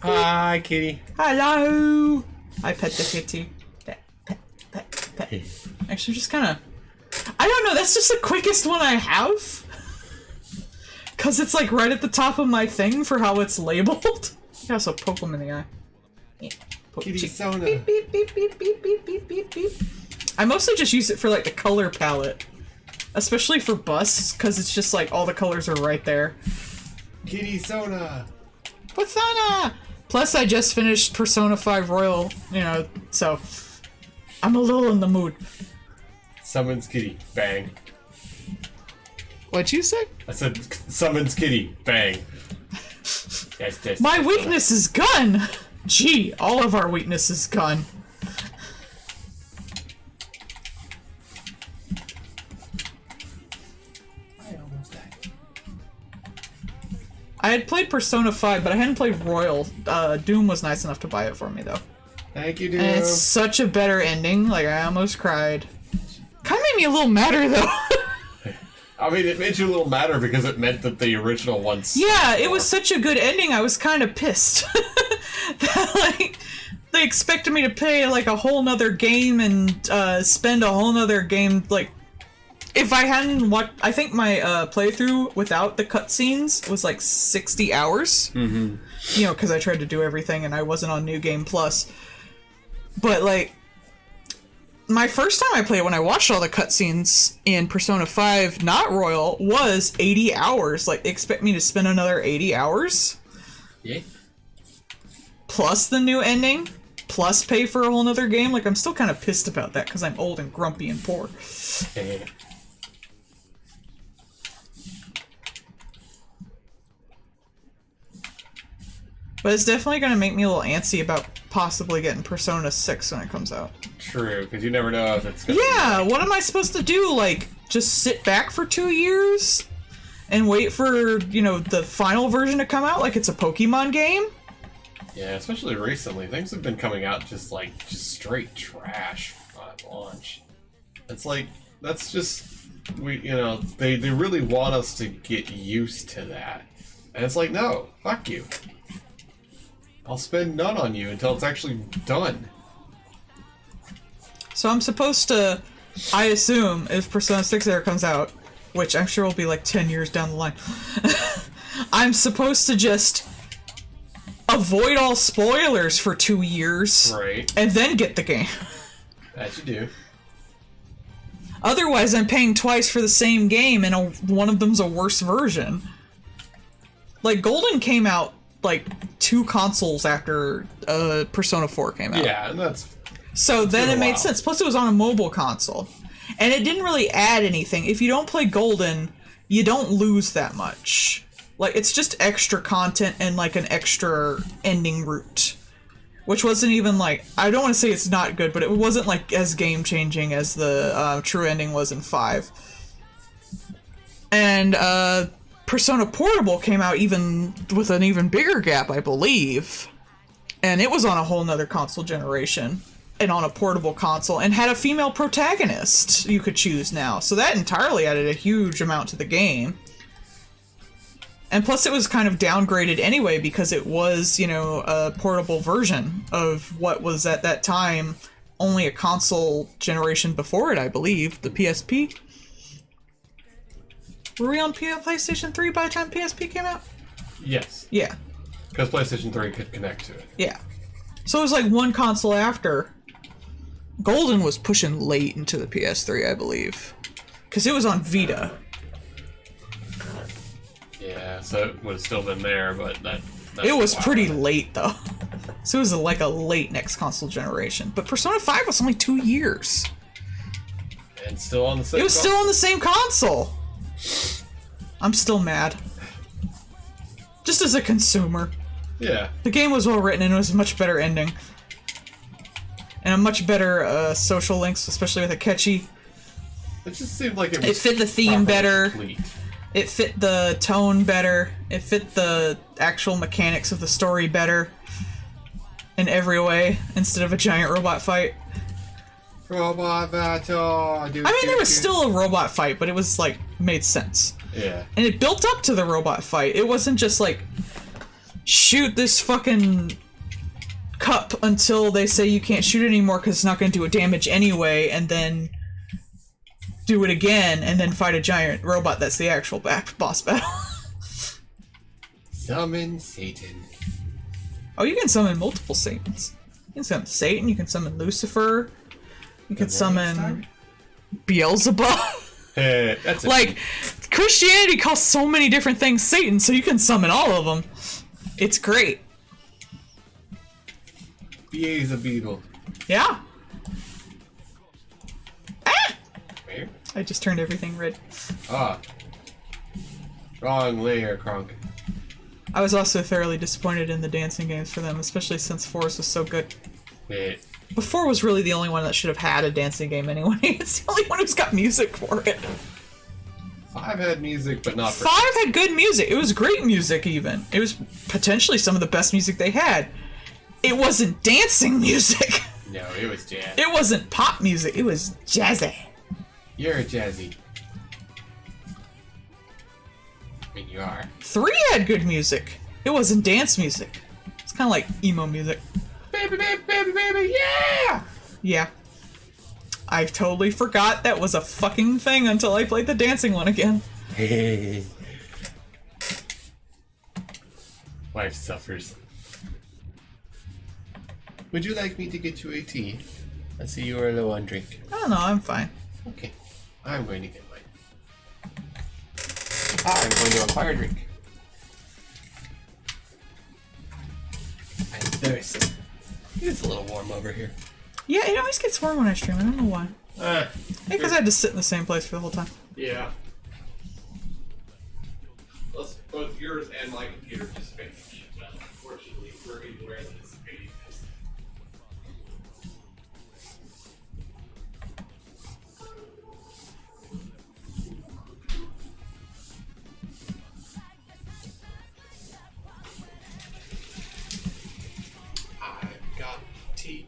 Hi, kitty. Hello! I pet the kitty. Pet, pet, pet, pet. Actually, just kind of... I don't know, that's just the quickest one I have. Because it's, like, right at the top of my thing for how it's labeled. I also poke him in the eye. Yeah. Poke Kitty cheek. Sona. Beep, beep, beep, beep, beep, beep, beep, beep, beep. I mostly just use it for, like, the color palette. Especially for busts, because it's just, like, all the colors are right there. Kitty Sona. Persona! Plus, I just finished Persona 5 Royal, you know, so... I'm a little in the mood. Summons kitty. Bang. What'd you say? I said, summons kitty. Bang. Yes. My weakness is gun! Gee, all of our weakness is gun. I had played Persona 5, but I hadn't played Royal. Doom was nice enough to buy it for me, though. Thank you, dude. And it's such a better ending, like, I almost cried. Kinda made me a little madder, though. I mean, it made you a little madder because it meant that the original one sucked. Yeah, it was such a good ending, I was kind of pissed. That, like, they expected me to play, like, a whole nother game and spend a whole nother game, like... If I hadn't watched... I think my playthrough without the cutscenes was, like, 60 hours. Mm-hmm. You know, because I tried to do everything and I wasn't on New Game Plus. But, like... My first time I played, when I watched all the cutscenes in Persona 5, not Royal, was 80 hours. Like, they expect me to spend another 80 hours? Yeah. Plus the new ending? Plus pay for a whole nother game? Like, I'm still kind of pissed about that, because I'm old and grumpy and poor. But it's definitely going to make me a little antsy about possibly getting Persona 6 when it comes out. True, because you never know if it's gonna Yeah, what am I supposed to do? Like, just sit back for 2 years? And wait for, you know, the final version to come out like it's a Pokemon game? Yeah, especially recently. Things have been coming out just straight trash at launch. It's like, that's just... they really want us to get used to that. And it's like, no, fuck you. I'll spend none on you until it's actually done. So I'm supposed to, I assume, if Persona 6 ever comes out, which I'm sure will be like 10 years down the line, I'm supposed to just avoid all spoilers for 2 years. Right. And then get the game. That you do. Otherwise, I'm paying twice for the same game and one of them's a worse version. Like, Golden came out like 2 consoles after Persona 4 came out. Yeah, and that's... So then it made while. sense. Plus it was on a mobile console. And it didn't really add anything. If you don't play Golden, you don't lose that much. Like, it's just extra content and like an extra ending route. Which wasn't even like... I don't want to say it's not good, but it wasn't like as game-changing as the true ending was in 5. And Persona Portable came out even with an even bigger gap, I believe. And it was on a whole nother console generation. And on a portable console. And had a female protagonist you could choose now. So that entirely added a huge amount to the game. And plus it was kind of downgraded anyway because it was, you know, a portable version of what was at that time only a console generation before it, I believe. The PSP. Were we on PlayStation 3 by the time PSP came out? Yes. Yeah. Because PlayStation 3 could connect to it. Yeah. So it was like one console after. Golden was pushing late into the PS3, I believe. Because it was on Vita. Yeah, so it would have still been there, but that's It was wild. pretty late, though. So it was like a late next console generation. But Persona 5 was only 2 years. And still on the same It was still on the same console. I'm still mad. Just as a consumer. Yeah. The game was well written and it was a much better ending. And a much better social links, especially with Akechi. It just seemed like it was fit the theme properly better. complete. It fit the tone better. It fit the actual mechanics of the story better. In every way, instead of a giant robot fight. Robot battle. I mean, there was still a robot fight, but it was, like, made sense. Yeah. And it built up to the robot fight. It wasn't just, like, shoot this fucking cup until they say you can't shoot it anymore because it's not going to do a damage anyway, and then do it again, and then fight a giant robot that's the actual boss battle. Summon Satan. Oh, you can summon multiple Satans. You can summon Satan, you can summon Lucifer, you can summon Beelzebub. Hey, that's Like, Christianity calls so many different things Satan, so you can summon all of them. It's great. Beelzebub. Yeah. Ah! Where? I just turned everything red. Ah. Wrong layer, Kronk. I was also thoroughly disappointed in the dancing games for them, especially since 4's was so good. Wait. But 4 was really the only one that should have had a dancing game anyway. It's the only one who's got music for it. 5 had music, but not for 5 had good music. It was great music, even. It was potentially some of the best music they had. It wasn't dancing music. No, it was jazz. It wasn't pop music. It was jazzy. You're a jazzy. I mean, you are. 3 had good music. It wasn't dance music. It's kind of like emo music. Baby, baby, baby, baby, yeah! Yeah. I totally forgot that was a fucking thing until I played the dancing one again. Life suffers. Would you like me to get you a tea? I see you are low on drink. I don't know, I'm fine. Okay, I'm going to get mine. I'm going to acquire a drink. I thirst. It's a little warm over here. Yeah, it always gets warm when I stream. I don't know why. I think because I had to sit in the same place for the whole time. Yeah. Both yours and my computer just finished. Well, unfortunately, we're going to wear this face. I've got tea.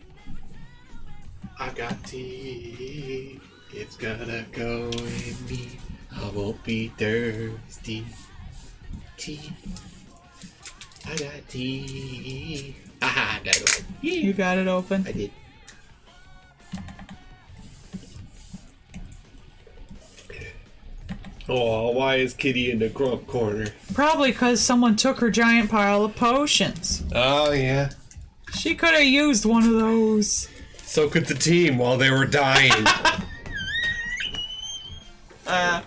I've got tea. It's gonna go in me. I won't be thirsty. Tea. I got tea. Aha, I got it open. You got it open. I did. Oh, why is Kitty in the grub corner? Probably because someone took her giant pile of potions. Oh, yeah. She could have used one of those. So could the team while they were dying. That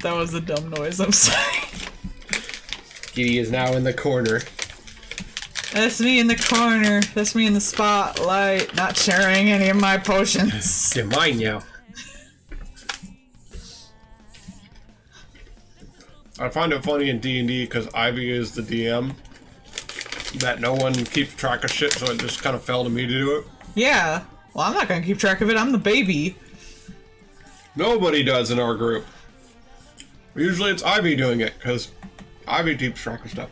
was a dumb noise, I'm sorry. Kitty is now in the corner. That's me in the corner. That's me in the spotlight, not sharing any of my potions. They're mine now. I find it funny in D&D because Ivy is the DM that no one keeps track of shit, so it just kind of fell to me to do it. Yeah. Well, I'm not gonna keep track of it. I'm the baby. Nobody does in our group. Usually it's Ivy doing it because Ivy keeps track of stuff.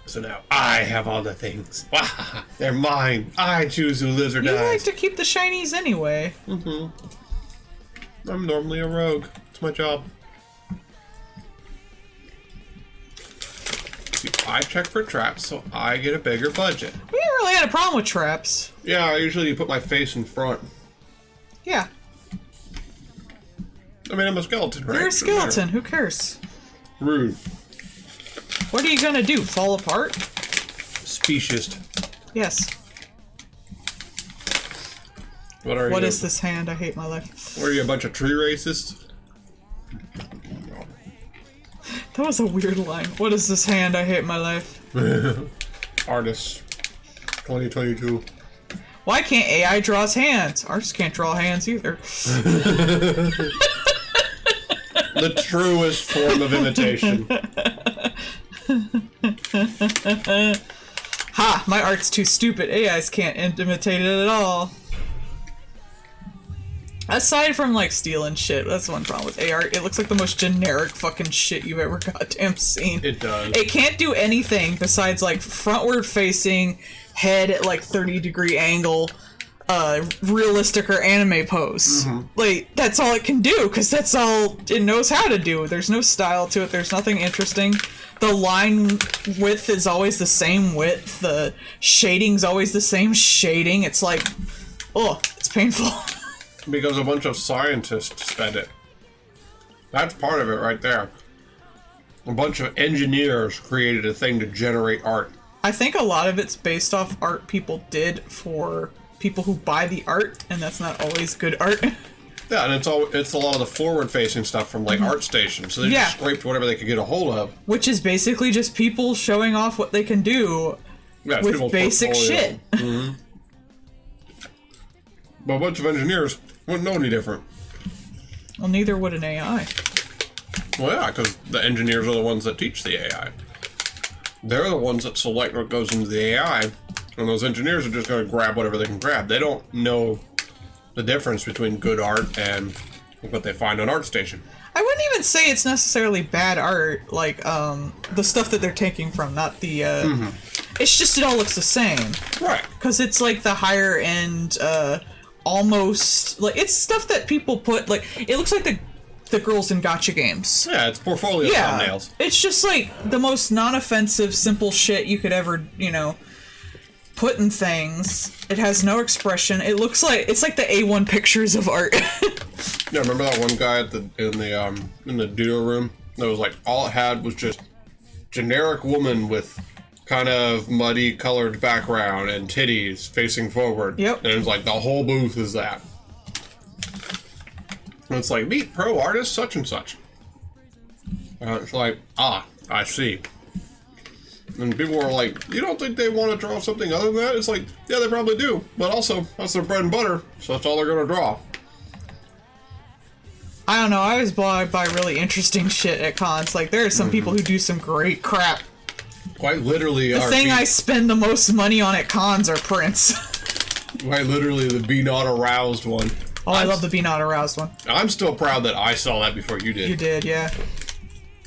So now I have all the things. They're mine. I choose who lives or You like dies. to keep the shinies anyway. I'm normally a rogue. It's my job. See, I check for traps, so I get a bigger budget. We never really had a problem with traps. Yeah, usually you put my face in front. Yeah. I mean, I'm a skeleton, right? You're a Doesn't matter. skeleton. Who cares? Rude. What are you gonna do? Fall apart? Speciest. Yes. What is this hand? I hate my life. What are you, a bunch of tree racists? That was a weird line. What is this hand? I hate my life. Artists. 2022. Why can't AI draws hands? Artists can't draw hands either. The truest form of imitation. Ha! My art's too stupid. AIs can't imitate it at all. Aside from, like, stealing shit, that's one problem with AI. It looks like the most generic fucking shit you've ever goddamn seen. It does. It can't do anything besides, like, frontward facing, head at, like, 30-degree angle, realistic or anime pose. Like, that's all it can do, because that's all it knows how to do. There's no style to it, there's nothing interesting. The line width is always the same width, the shading's always the same shading. It's like, oh, it's painful. Because a bunch of scientists spent it. That's part of it right there. A bunch of engineers created a thing to generate art. I think a lot of it's based off art people did for people who buy the art, and that's not always good art. Yeah, and it's a lot of the forward-facing stuff from like ArtStation. So they just scraped whatever they could get a hold of. Which is basically just people showing off what they can do with basic shit. But a bunch of engineers wouldn't know any different. Well, neither would an AI. Well, yeah, because the engineers are the ones that teach the AI. They're the ones that select what goes into the AI, and those engineers are just going to grab whatever they can grab. They don't know the difference between good art and what they find on ArtStation. I wouldn't even say it's necessarily bad art, like, the stuff that they're taking from, not the, It's just it all looks the same. Right. Because it's, like, the higher end, almost, like, it's stuff that people put, like, it looks like the girls in gacha games. Yeah, it's portfolio thumbnails. It's just, like, the most non-offensive, simple shit you could ever, you know, put in things. It has no expression. It looks like, it's like the A1 pictures of art. Yeah, remember that one guy at in the doodle room? That was like, all it had was just generic woman with kind of muddy colored background and titties facing forward. Yep. And it was like, the whole booth is that. And it's like, meet pro artist such and such. It's like, I see. And people were like, you don't think they want to draw something other than that? It's like, yeah, they probably do. But also, that's their bread and butter, so that's all they're going to draw. I don't know, I always buy really interesting shit at cons. Like, there are some people who do some great crap. Quite literally, The thing I spend the most money on at cons are prints. Quite literally, the Be Not Aroused one. Oh, I love the Be Not Aroused one. I'm still proud that I saw that before you did. You did, yeah.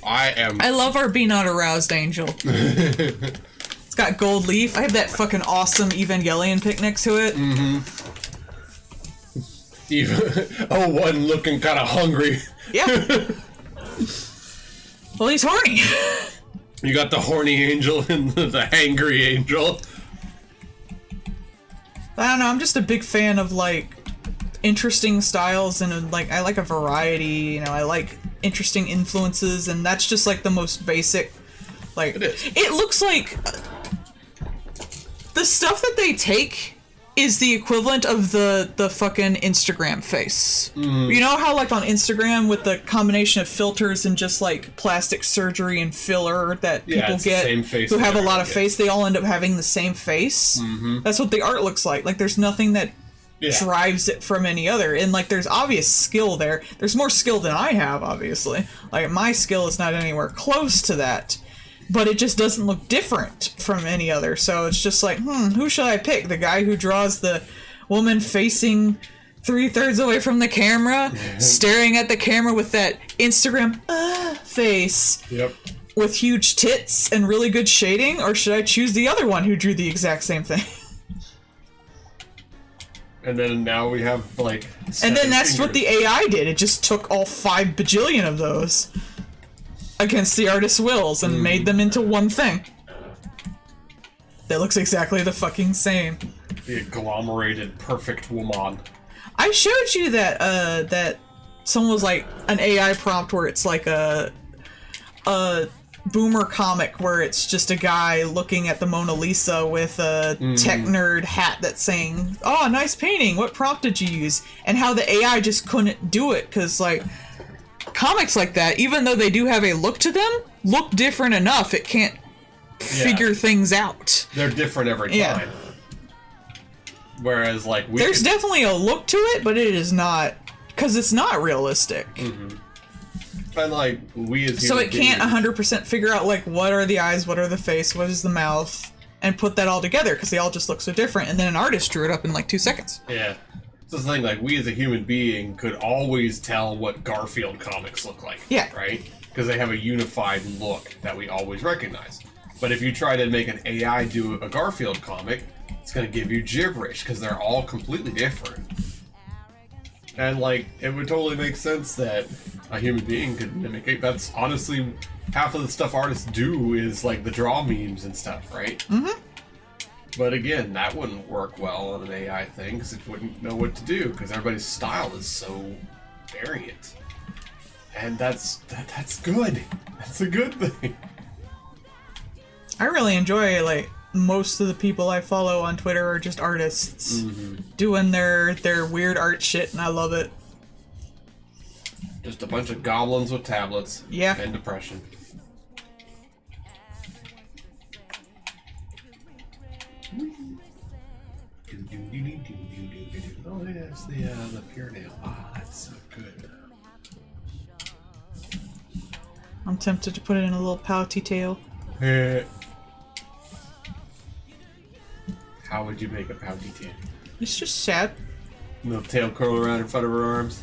I love our Be Not Aroused angel. It's got gold leaf. I have that fucking awesome Evangelion pic next to it. one looking kind of hungry. Yeah. Well, he's horny. You got the horny angel and the hangry angel. I don't know, I'm just a big fan of, like, interesting styles and, like, I like a variety, you know, I like interesting influences, and that's just, like, the most basic, like... It is. It looks like... the stuff that they take is the equivalent of the fucking Instagram face. You know how, like, on Instagram, with the combination of filters and just, like, plastic surgery and filler that people it's get the same face who that have a lot of everyone face, they all end up having the same face? That's what the art looks like. Like, there's nothing that drives it from any other. And, like, there's obvious skill there. There's more skill than I have, obviously. Like, my skill is not anywhere close to that. But it just doesn't look different from any other. So it's just like, who should I pick? The guy who draws the woman facing 3/3 away from the camera, staring at the camera with that Instagram face with huge tits and really good shading? Or should I choose the other one who drew the exact same thing? And then now we have, like, And then that's what fingers. the AI did. It just took all 5 bajillion of those against the artist's wills and made them into one thing. That looks exactly the fucking same. The agglomerated perfect woman. I showed you that, that someone was like, an AI prompt where it's like a boomer comic where it's just a guy looking at the Mona Lisa with a tech nerd hat that's saying, "Oh, nice painting. What prompt did you use?" And how the AI just couldn't do it because, like, comics like that, even though they do have a look to them, look different enough it can't figure things out. They're different every time. Yeah. Whereas, like, There's definitely a look to it, but it is not, because it's not realistic. And, like, we as So human it can't beings- 100% figure out, like, what are the eyes, what are the face, what is the mouth, and put that all together, because they all just look so different, and then an artist drew it up in, like, 2 seconds. Yeah. So it's the thing, like, we as a human being could always tell what Garfield comics look like. Yeah. Right? Because they have a unified look that we always recognize. But if you try to make an AI do a Garfield comic, it's going to give you gibberish, because they're all completely different. And, like, it would totally make sense that a human being could mimic it. That's honestly half of the stuff artists do is, like, the draw memes and stuff, right? Mm-hmm. But again, that wouldn't work well on an AI thing, because it wouldn't know what to do, because everybody's style is so variant. And that's good. That's a good thing. I really enjoy, like, most of the people I follow on Twitter are just artists doing their weird art shit, and I love it. Just a bunch of goblins with tablets. Yeah. And depression. Oh, yes, the pure nail. Ah, that's so good. I'm tempted to put it in a little pouty tail. How would you make a pouty tail? It's just sad. Little tail curl around in front of her arms.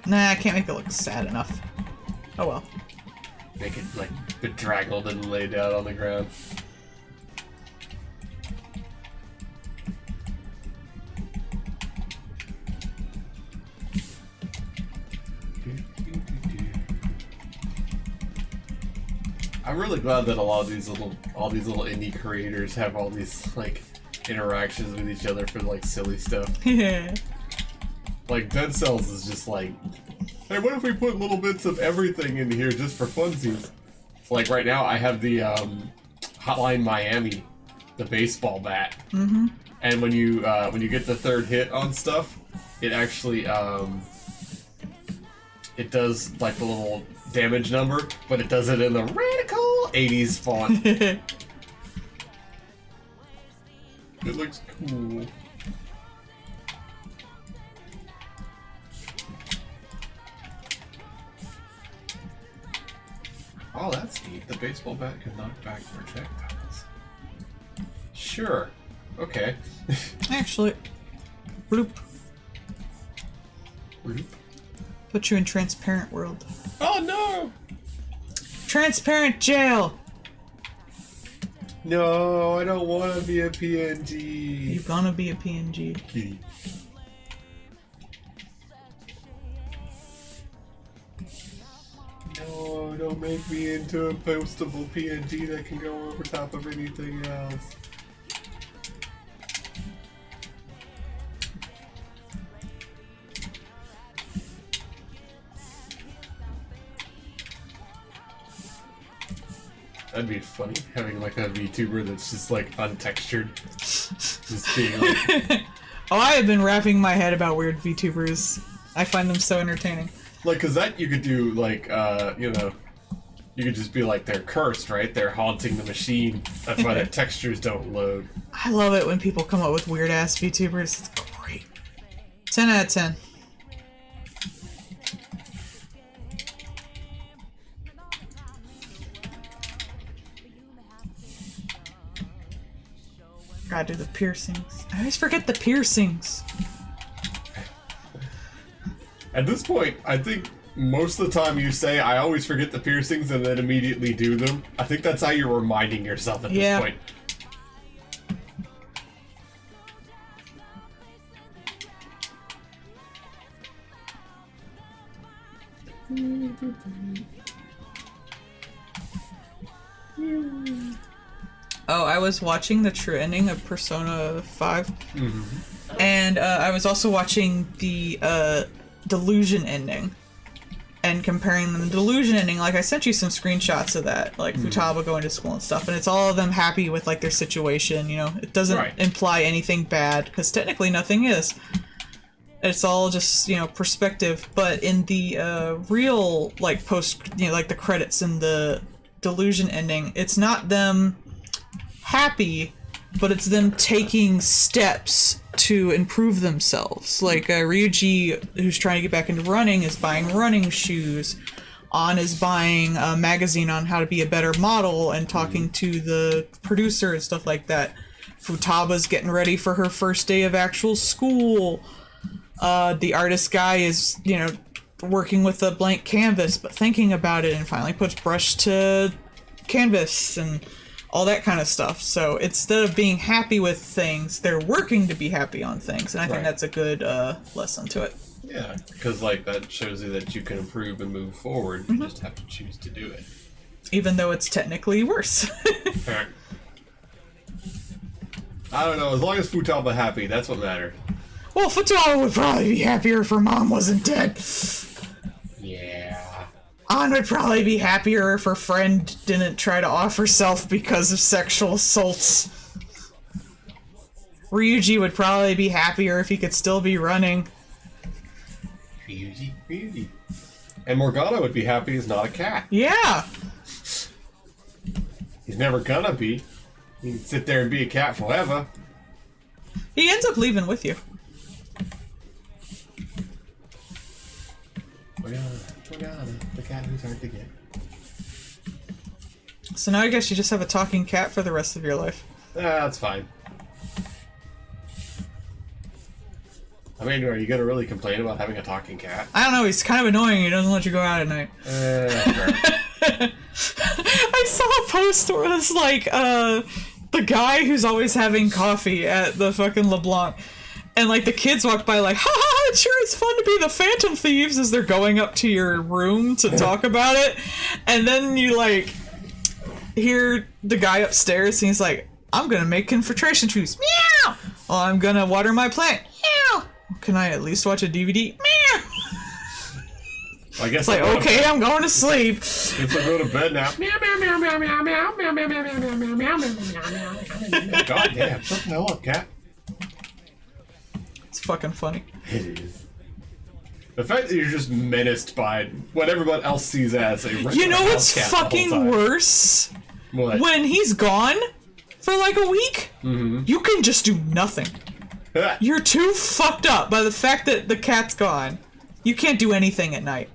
Nah, I can't make it look sad enough. Oh well. Make it, like, bedraggled and laid out on the ground. I'm really glad that all these little indie creators have all these, like, interactions with each other for, like, silly stuff. Yeah. Like, Dead Cells is just like, hey, what if we put little bits of everything in here just for funsies? So, like, right now I have the Hotline Miami, the baseball bat. Mm-hmm. And when you get the third hit on stuff, it actually it does, like, the little damage number, but it does it in the radical 80s font. It looks cool. Oh, that's neat. The baseball bat can knock back projectiles. Sure. Okay. Actually, bloop. Bloop. Put you in transparent world. Oh no! Transparent jail! No, I don't want to be a PNG. You're gonna be a PNG. Kitty. No, don't make me into a postable PNG that can go over top of anything else. That'd be funny, having like a VTuber that's just like untextured. Just being like, Oh, I have been wrapping my head about weird VTubers. I find them so entertaining. like, cause that you could do like, you know, you could just be like, they're cursed, right? They're haunting the machine. That's why their textures don't load. I love it when people come up with weird ass VTubers. It's great. 10 out of 10. Gotta do the piercings. I always forget the piercings. At this point, I think most of the time you say, I always forget the piercings and then immediately do them. I think that's how you're reminding yourself at Yeah. this point. Oh, I was watching the true ending of Persona 5. And I was also watching the Delusion ending. And comparing them. The Delusion ending, like, I sent you some screenshots of that. Like, Futaba going to school and stuff. And it's all of them happy with, like, their situation, you know? It doesn't imply anything bad, because technically nothing is. It's all just, you know, perspective. But in the real, like, like, the credits in the Delusion ending, it's not them happy, but it's them taking steps to improve themselves. Like Ryuji, who's trying to get back into running, is buying running shoes. An is buying a magazine on how to be a better model and talking to the producer and stuff like that. Futaba's getting ready for her first day of actual school. The artist guy is, you know, working with a blank canvas but thinking about it and finally puts brush to canvas and all that kind of stuff. So instead of being happy with things, they're working to be happy on things, and I think that's a good lesson to it. Yeah, because like that shows you that you can improve and move forward. You just have to choose to do it, even though it's technically worse. I don't know. As long as Futaba happy, that's what matters. Well, Futaba would probably be happier if her mom wasn't dead. Yeah. An would probably be happier if her friend didn't try to off herself because of sexual assaults. Ryuji would probably be happier if he could still be running. Ryuji. And Morgana would be happy he's not a cat. Yeah! He's never gonna be. He can sit there and be a cat forever. He ends up leaving with you. Morgana, the cat who's hard to get. So now I guess you just have a talking cat for the rest of your life. That's fine. I mean, are you gonna really complain about having a talking cat? I don't know, he's kind of annoying. He doesn't let you go out at night. I saw a post where it was like, the guy who's always having coffee at the fucking LeBlanc. And, like, the kids walk by like, ha ha, it sure is fun to be the Phantom Thieves as they're going up to your room to talk about it. And then you, like, hear the guy upstairs and he's like, I'm gonna make infiltration juice. Meow! Well, I'm gonna water my plant. Meow! Can I at least watch a DVD? Meow! I guess It's like, okay, I'm going to sleep. Guess I'll go to bed now. Meow, meow, meow, meow, meow, meow, meow, meow, meow, meow, meow, meow, meow, meow. God damn, shut the hell up, cat. It's fucking funny. It is. The fact that you're just menaced by what everyone else sees as a regular You know what's house cat the whole fucking time. worse? What? When he's gone for like a week, you can just do nothing. You're too fucked up by the fact that the cat's gone. You can't do anything at night.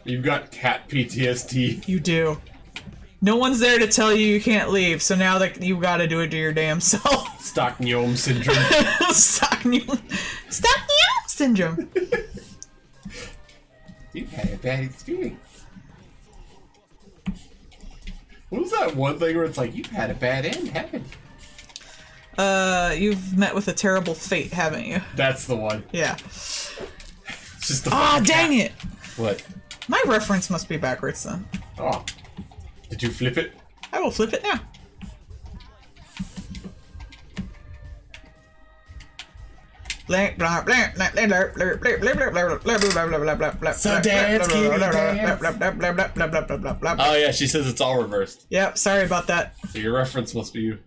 You've got cat PTSD. You do. No one's there to tell you you can't leave, so now that you gotta do it to your damn self. Stockholm syndrome. Stockholm syndrome. You've had a bad experience. What was that one thing where it's like, you've had a bad end, haven't you? You've met with a terrible fate, haven't you? That's the one. Yeah. It's just the Ah, fucking dang cat. it! What? My reference must be backwards then. Oh. Did you flip it? I will flip it now. So dance, kitty, dance. Oh yeah, she says it's all reversed. Yep, sorry about that. So your reference must be you.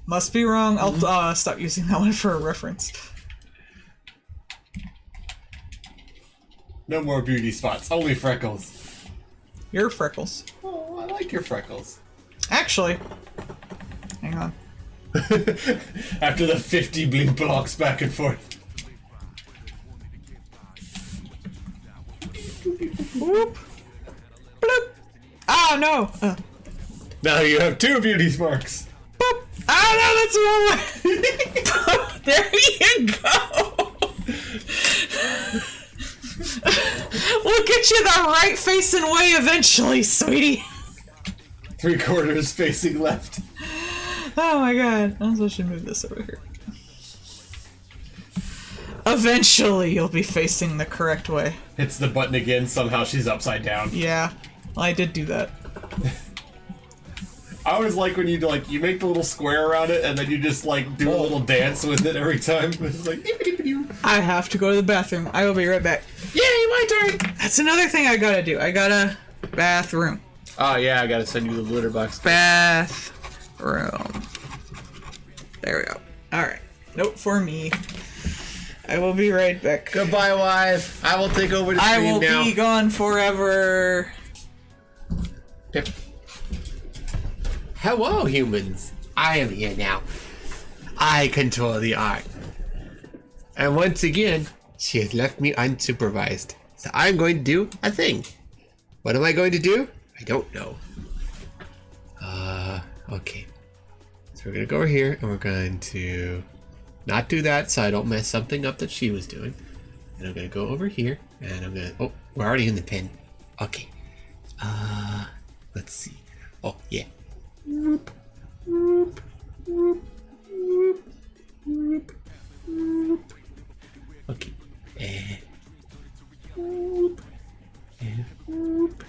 Must be wrong. I'll stop using that one for a reference. No more beauty spots, only freckles. Your freckles. Oh, I like your freckles. Actually, hang on. After the 50 blink blocks back and forth. Whoop. Bloop. Oh no. Now you have 2 beauty marks. Boop. Oh no, that's the wrong way. There you go. We'll get you the right facing way eventually, sweetie. 3/4 facing left. Oh my god. I also should move this over here. Eventually you'll be facing the correct way. Hits the button again, somehow she's upside down. Yeah. Well, I did do that. I always like when you make the little square around it and then you just like do a little dance with it every time. It's like I have to go to the bathroom. I will be right back. Yay, my turn! That's another thing I gotta do. I gotta bathroom. Oh yeah, I gotta send you the litter box. Bathroom. There we go. Alright. Note for me. I will be right back. Goodbye, wife. I will take over the I stream will now. be gone forever. Pip. Hello, humans. I am here now. I control the art. And once again, she has left me unsupervised. So I'm going to do a thing. What am I going to do? I don't know. Okay. So we're going to go over here and we're going to not do that so I don't mess something up that she was doing. And I'm going to go over here and I'm going to... Oh, we're already in the pen. Okay. Let's see. Oh, yeah. Whoop, whoop, whoop, whoop, whoop, whoop. Okay. And whoop. And whoop.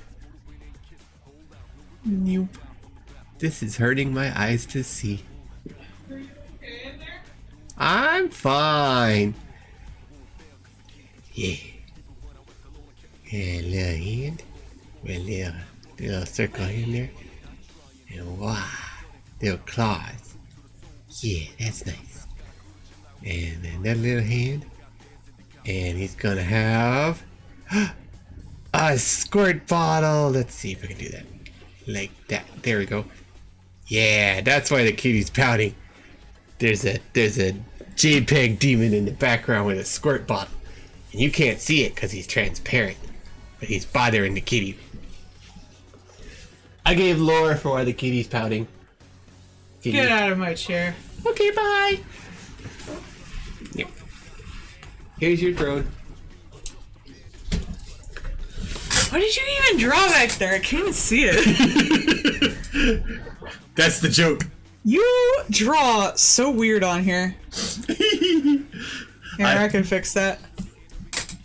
Nope. This is hurting my eyes to see. I'm fine. Yeah. And a little hand. With a little circle in there. And wow. Little claws. Yeah, that's nice. And another little hand. And he's gonna have a squirt bottle. Let's see if I can do that. Like that. There we go. Yeah, that's why the kitty's pouting. There's a JPEG demon in the background with a squirt bottle. And you can't see it because he's transparent. But he's bothering the kitty. I gave lore for why the kitty's pouting. Kitty. Get out of my chair. Okay, bye. Yep. Here's your drone. What did you even draw back there? I can't even see it. That's the joke. You draw so weird on here. Here, I can fix that.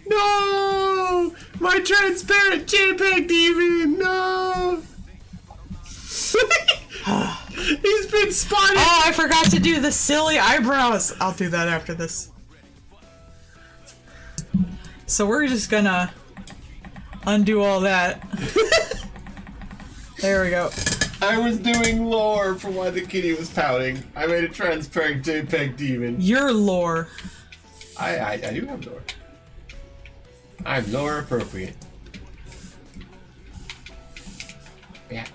No! My transparent JPEG demon! No! He's been spotted! Oh, I forgot to do the silly eyebrows. I'll do that after this. So we're just gonna undo all that. There we go. I was doing lore for why the kitty was pouting. I made a transparent JPEG demon. Your lore. I do have lore. I'm lore appropriate. Yeah.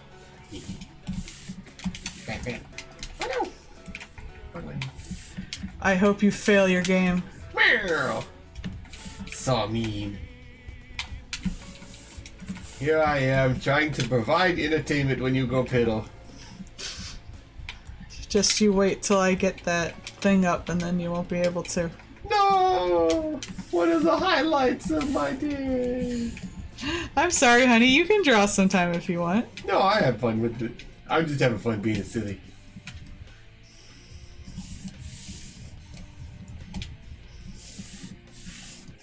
Oh no! I hope you fail your game. Meow. So mean. Here I am trying to provide entertainment when you go piddle. Just you wait till I get that thing up and then you won't be able to. No! What are the highlights of my day? I'm sorry, honey. You can draw sometime if you want. No, I have fun with it. I'm just having fun being silly.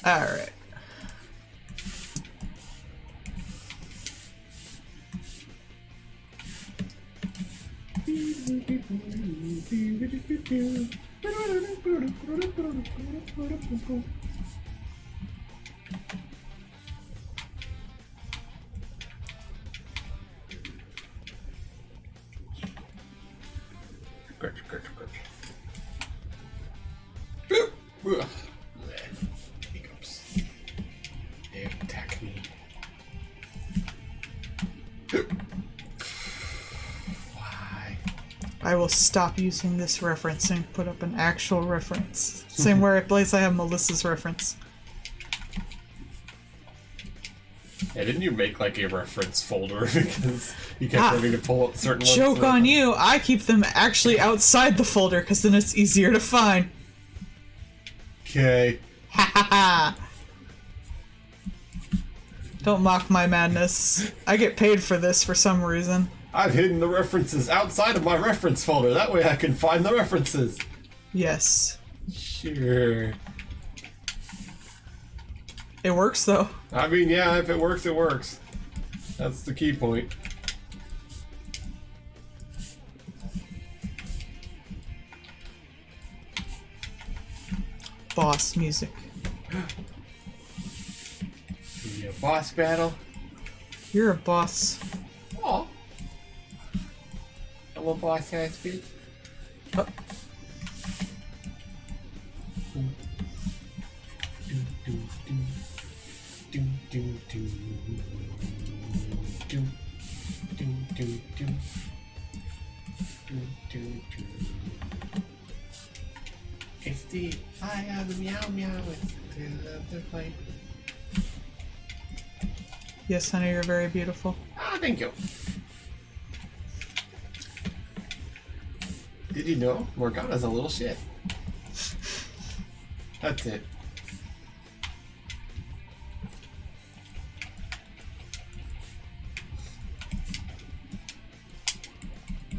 Alright. Hiccups. They attack me. Why? I will stop using this reference and put up an actual reference. Same where place I have Melissa's reference. Yeah, didn't you make like a reference folder because you kept having to pull up certain ones? Joke on you, I keep them actually outside the folder because then it's easier to find. Okay. Ha ha ha! Don't mock my madness. I get paid for this for some reason. I've hidden the references outside of my reference folder. That way I can find the references. Yes. Sure. It works though. I mean, yeah, if it works, it works. That's the key point. boss music. Be a boss battle. You're a boss. Aw. I'm a boss ass bitch. Oh. It's the I am the meow meow. It's the play. Yes, honey, you're very beautiful. Ah, thank you. Did you know Morgana's a little shit? That's it.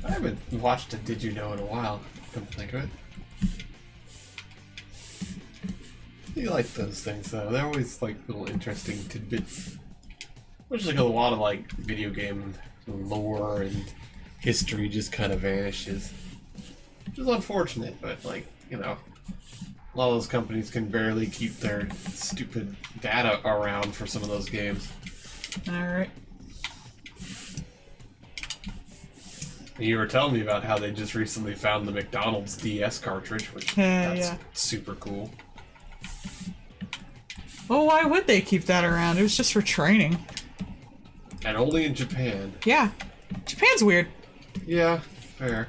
I haven't watched a Did You Know in a while, come to think of it. I like those things though. They're always like little interesting tidbits. Which like a lot of like video game lore and history just kind of vanishes. Which is unfortunate, but like, you know, a lot of those companies can barely keep their stupid data around for some of those games. Alright. You were telling me about how they just recently found the McDonald's DS cartridge, which that's super cool. Well, why would they keep that around? It was just for training. And only in Japan. Yeah. Japan's weird. Yeah, fair.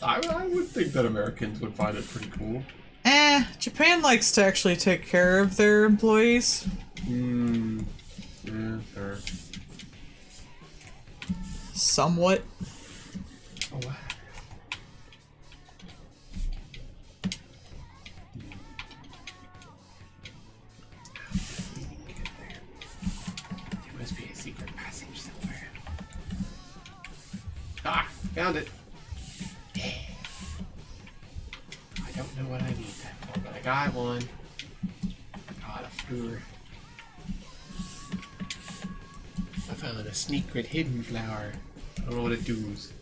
I would think that Americans would find it pretty cool. Japan likes to actually take care of their employees. Yeah, fair. Somewhat. Oh, wow. There must be a secret passage somewhere. Ah, found it. I don't know what I need that for, but I got one. Got a flower. I found a secret hidden flower. I don't know what it does.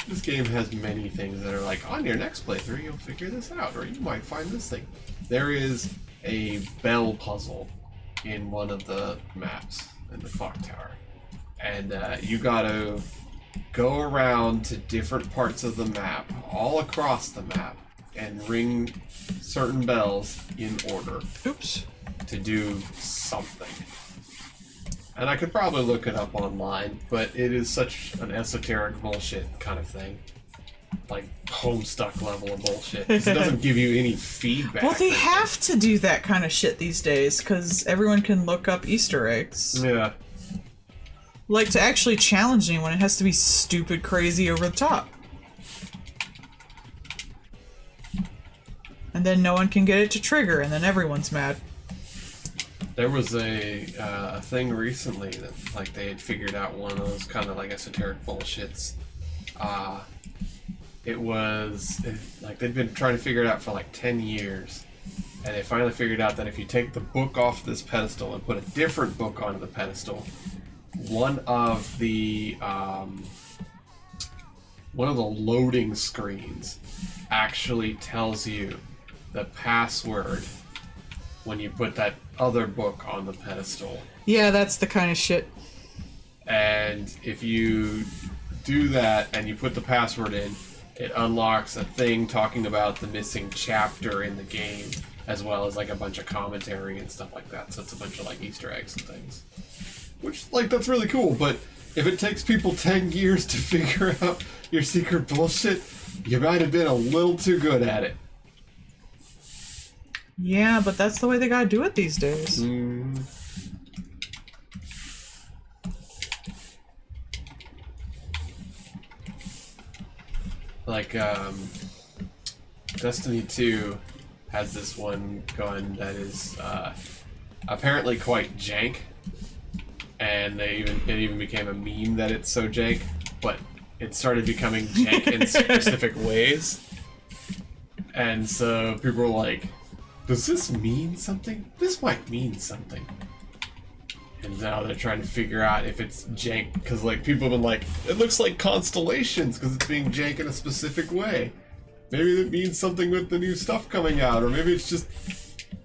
This game has many things that are like, on your next playthrough, you'll figure this out, or you might find this thing. There is a bell puzzle in one of the maps in the clock tower. And you gotta go around to different parts of the map, all across the map, and ring certain bells in order. Oops. To do something. And I could probably look it up online, but it is such an esoteric bullshit kind of thing. Like, Homestuck level of bullshit. 'Cause it doesn't give you any feedback. Well, they have to do that kind of shit these days, because everyone can look up Easter eggs. Yeah. Like, to actually challenge anyone, it has to be stupid crazy over the top. And then no one can get it to trigger, and then everyone's mad. There was a thing recently that, like, they had figured out one of those kind of, like, esoteric bullshits. It was, like, they'd been trying to figure it out for, like, 10 years. And they finally figured out that if you take the book off this pedestal and put a different book onto the pedestal, one of the loading screens actually tells you the password when you put that other book on the pedestal. Yeah, that's the kind of shit. And if you do that and you put the password in, it unlocks a thing talking about the missing chapter in the game, as well as like a bunch of commentary and stuff like that. So it's a bunch of like Easter eggs and things. Which, like, that's really cool, but if it takes people 10 years to figure out your secret bullshit, you might have been a little too good at it. Yeah, but that's the way they gotta do it these days. Like, Destiny 2 has this one gun that is apparently quite jank, and it even became a meme that it's so jank, but it started becoming jank in specific ways. And so people were like, does this mean something? This might mean something. And now they're trying to figure out if it's jank, because like people have been like, it looks like constellations because it's being jank in a specific way. Maybe it means something with the new stuff coming out, or maybe it's just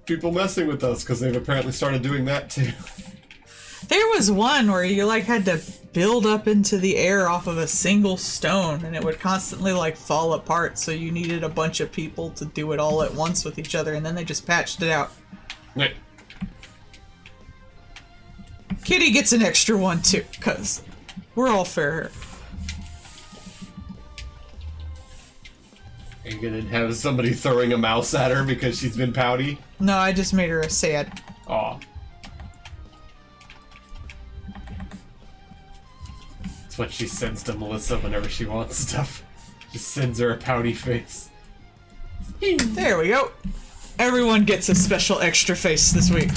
people messing with us because they've apparently started doing that too. There was one where you like had to build up into the air off of a single stone, and it would constantly like fall apart. So you needed a bunch of people to do it all at once with each other, and then they just patched it out. Right. Kitty gets an extra one too, cause we're all fair. Are you gonna have somebody throwing a mouse at her because she's been pouty? No, I just made her a sad. Aw. That's what she sends to Melissa whenever she wants stuff. Just sends her a pouty face. There we go. Everyone gets a special extra face this week.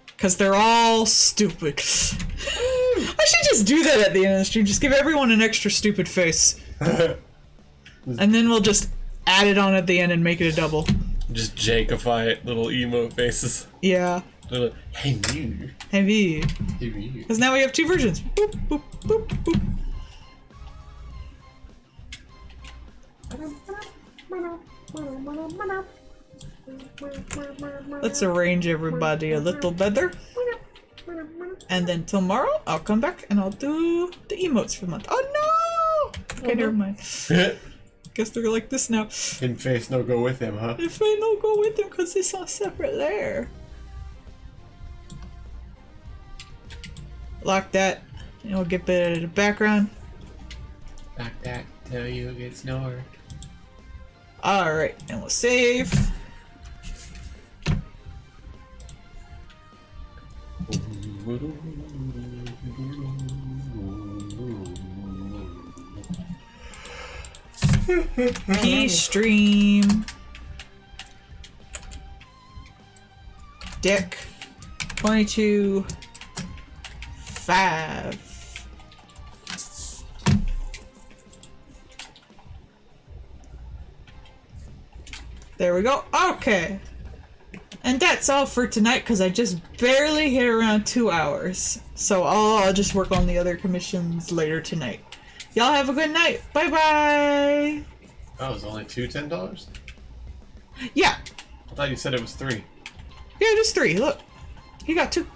Because they're all stupid. I should just do that at the end of the stream. Just give everyone an extra stupid face. And then we'll just add it on at the end and make it a double. Just jankify it, little emo faces. Yeah. Little, hey you. Heavy. Hey you. Because now we have two versions. Boop, boop, boop, boop. Let's arrange everybody a little better. And then tomorrow I'll come back and I'll do the emotes for the month. Oh no! Okay, never mind. Guess they're like this now. Hidden face no go with him, huh? If I don't go with them because it's on separate layer. Lock that. And we'll get bit of the background. Lock that till you get snored. Alright, and we'll save. P stream. Deck 22 5. There we go. Okay. And that's all for tonight because I just barely hit around 2 hours. So I'll just work on the other commissions later tonight. Y'all have a good night. Bye-bye. Oh, it was only two $10? Yeah. I thought you said it was 3. Yeah, just 3. Look. He got 2.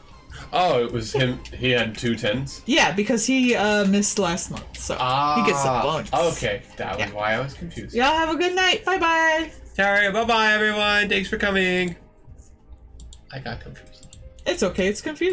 Oh, it was him. He had 2 10s? Yeah, because he missed last month. So he gets a bonus. Okay, that was why I was confused. Y'all have a good night. Bye-bye. Alright, bye-bye everyone. Thanks for coming. I got confused. It's okay. It's confusing.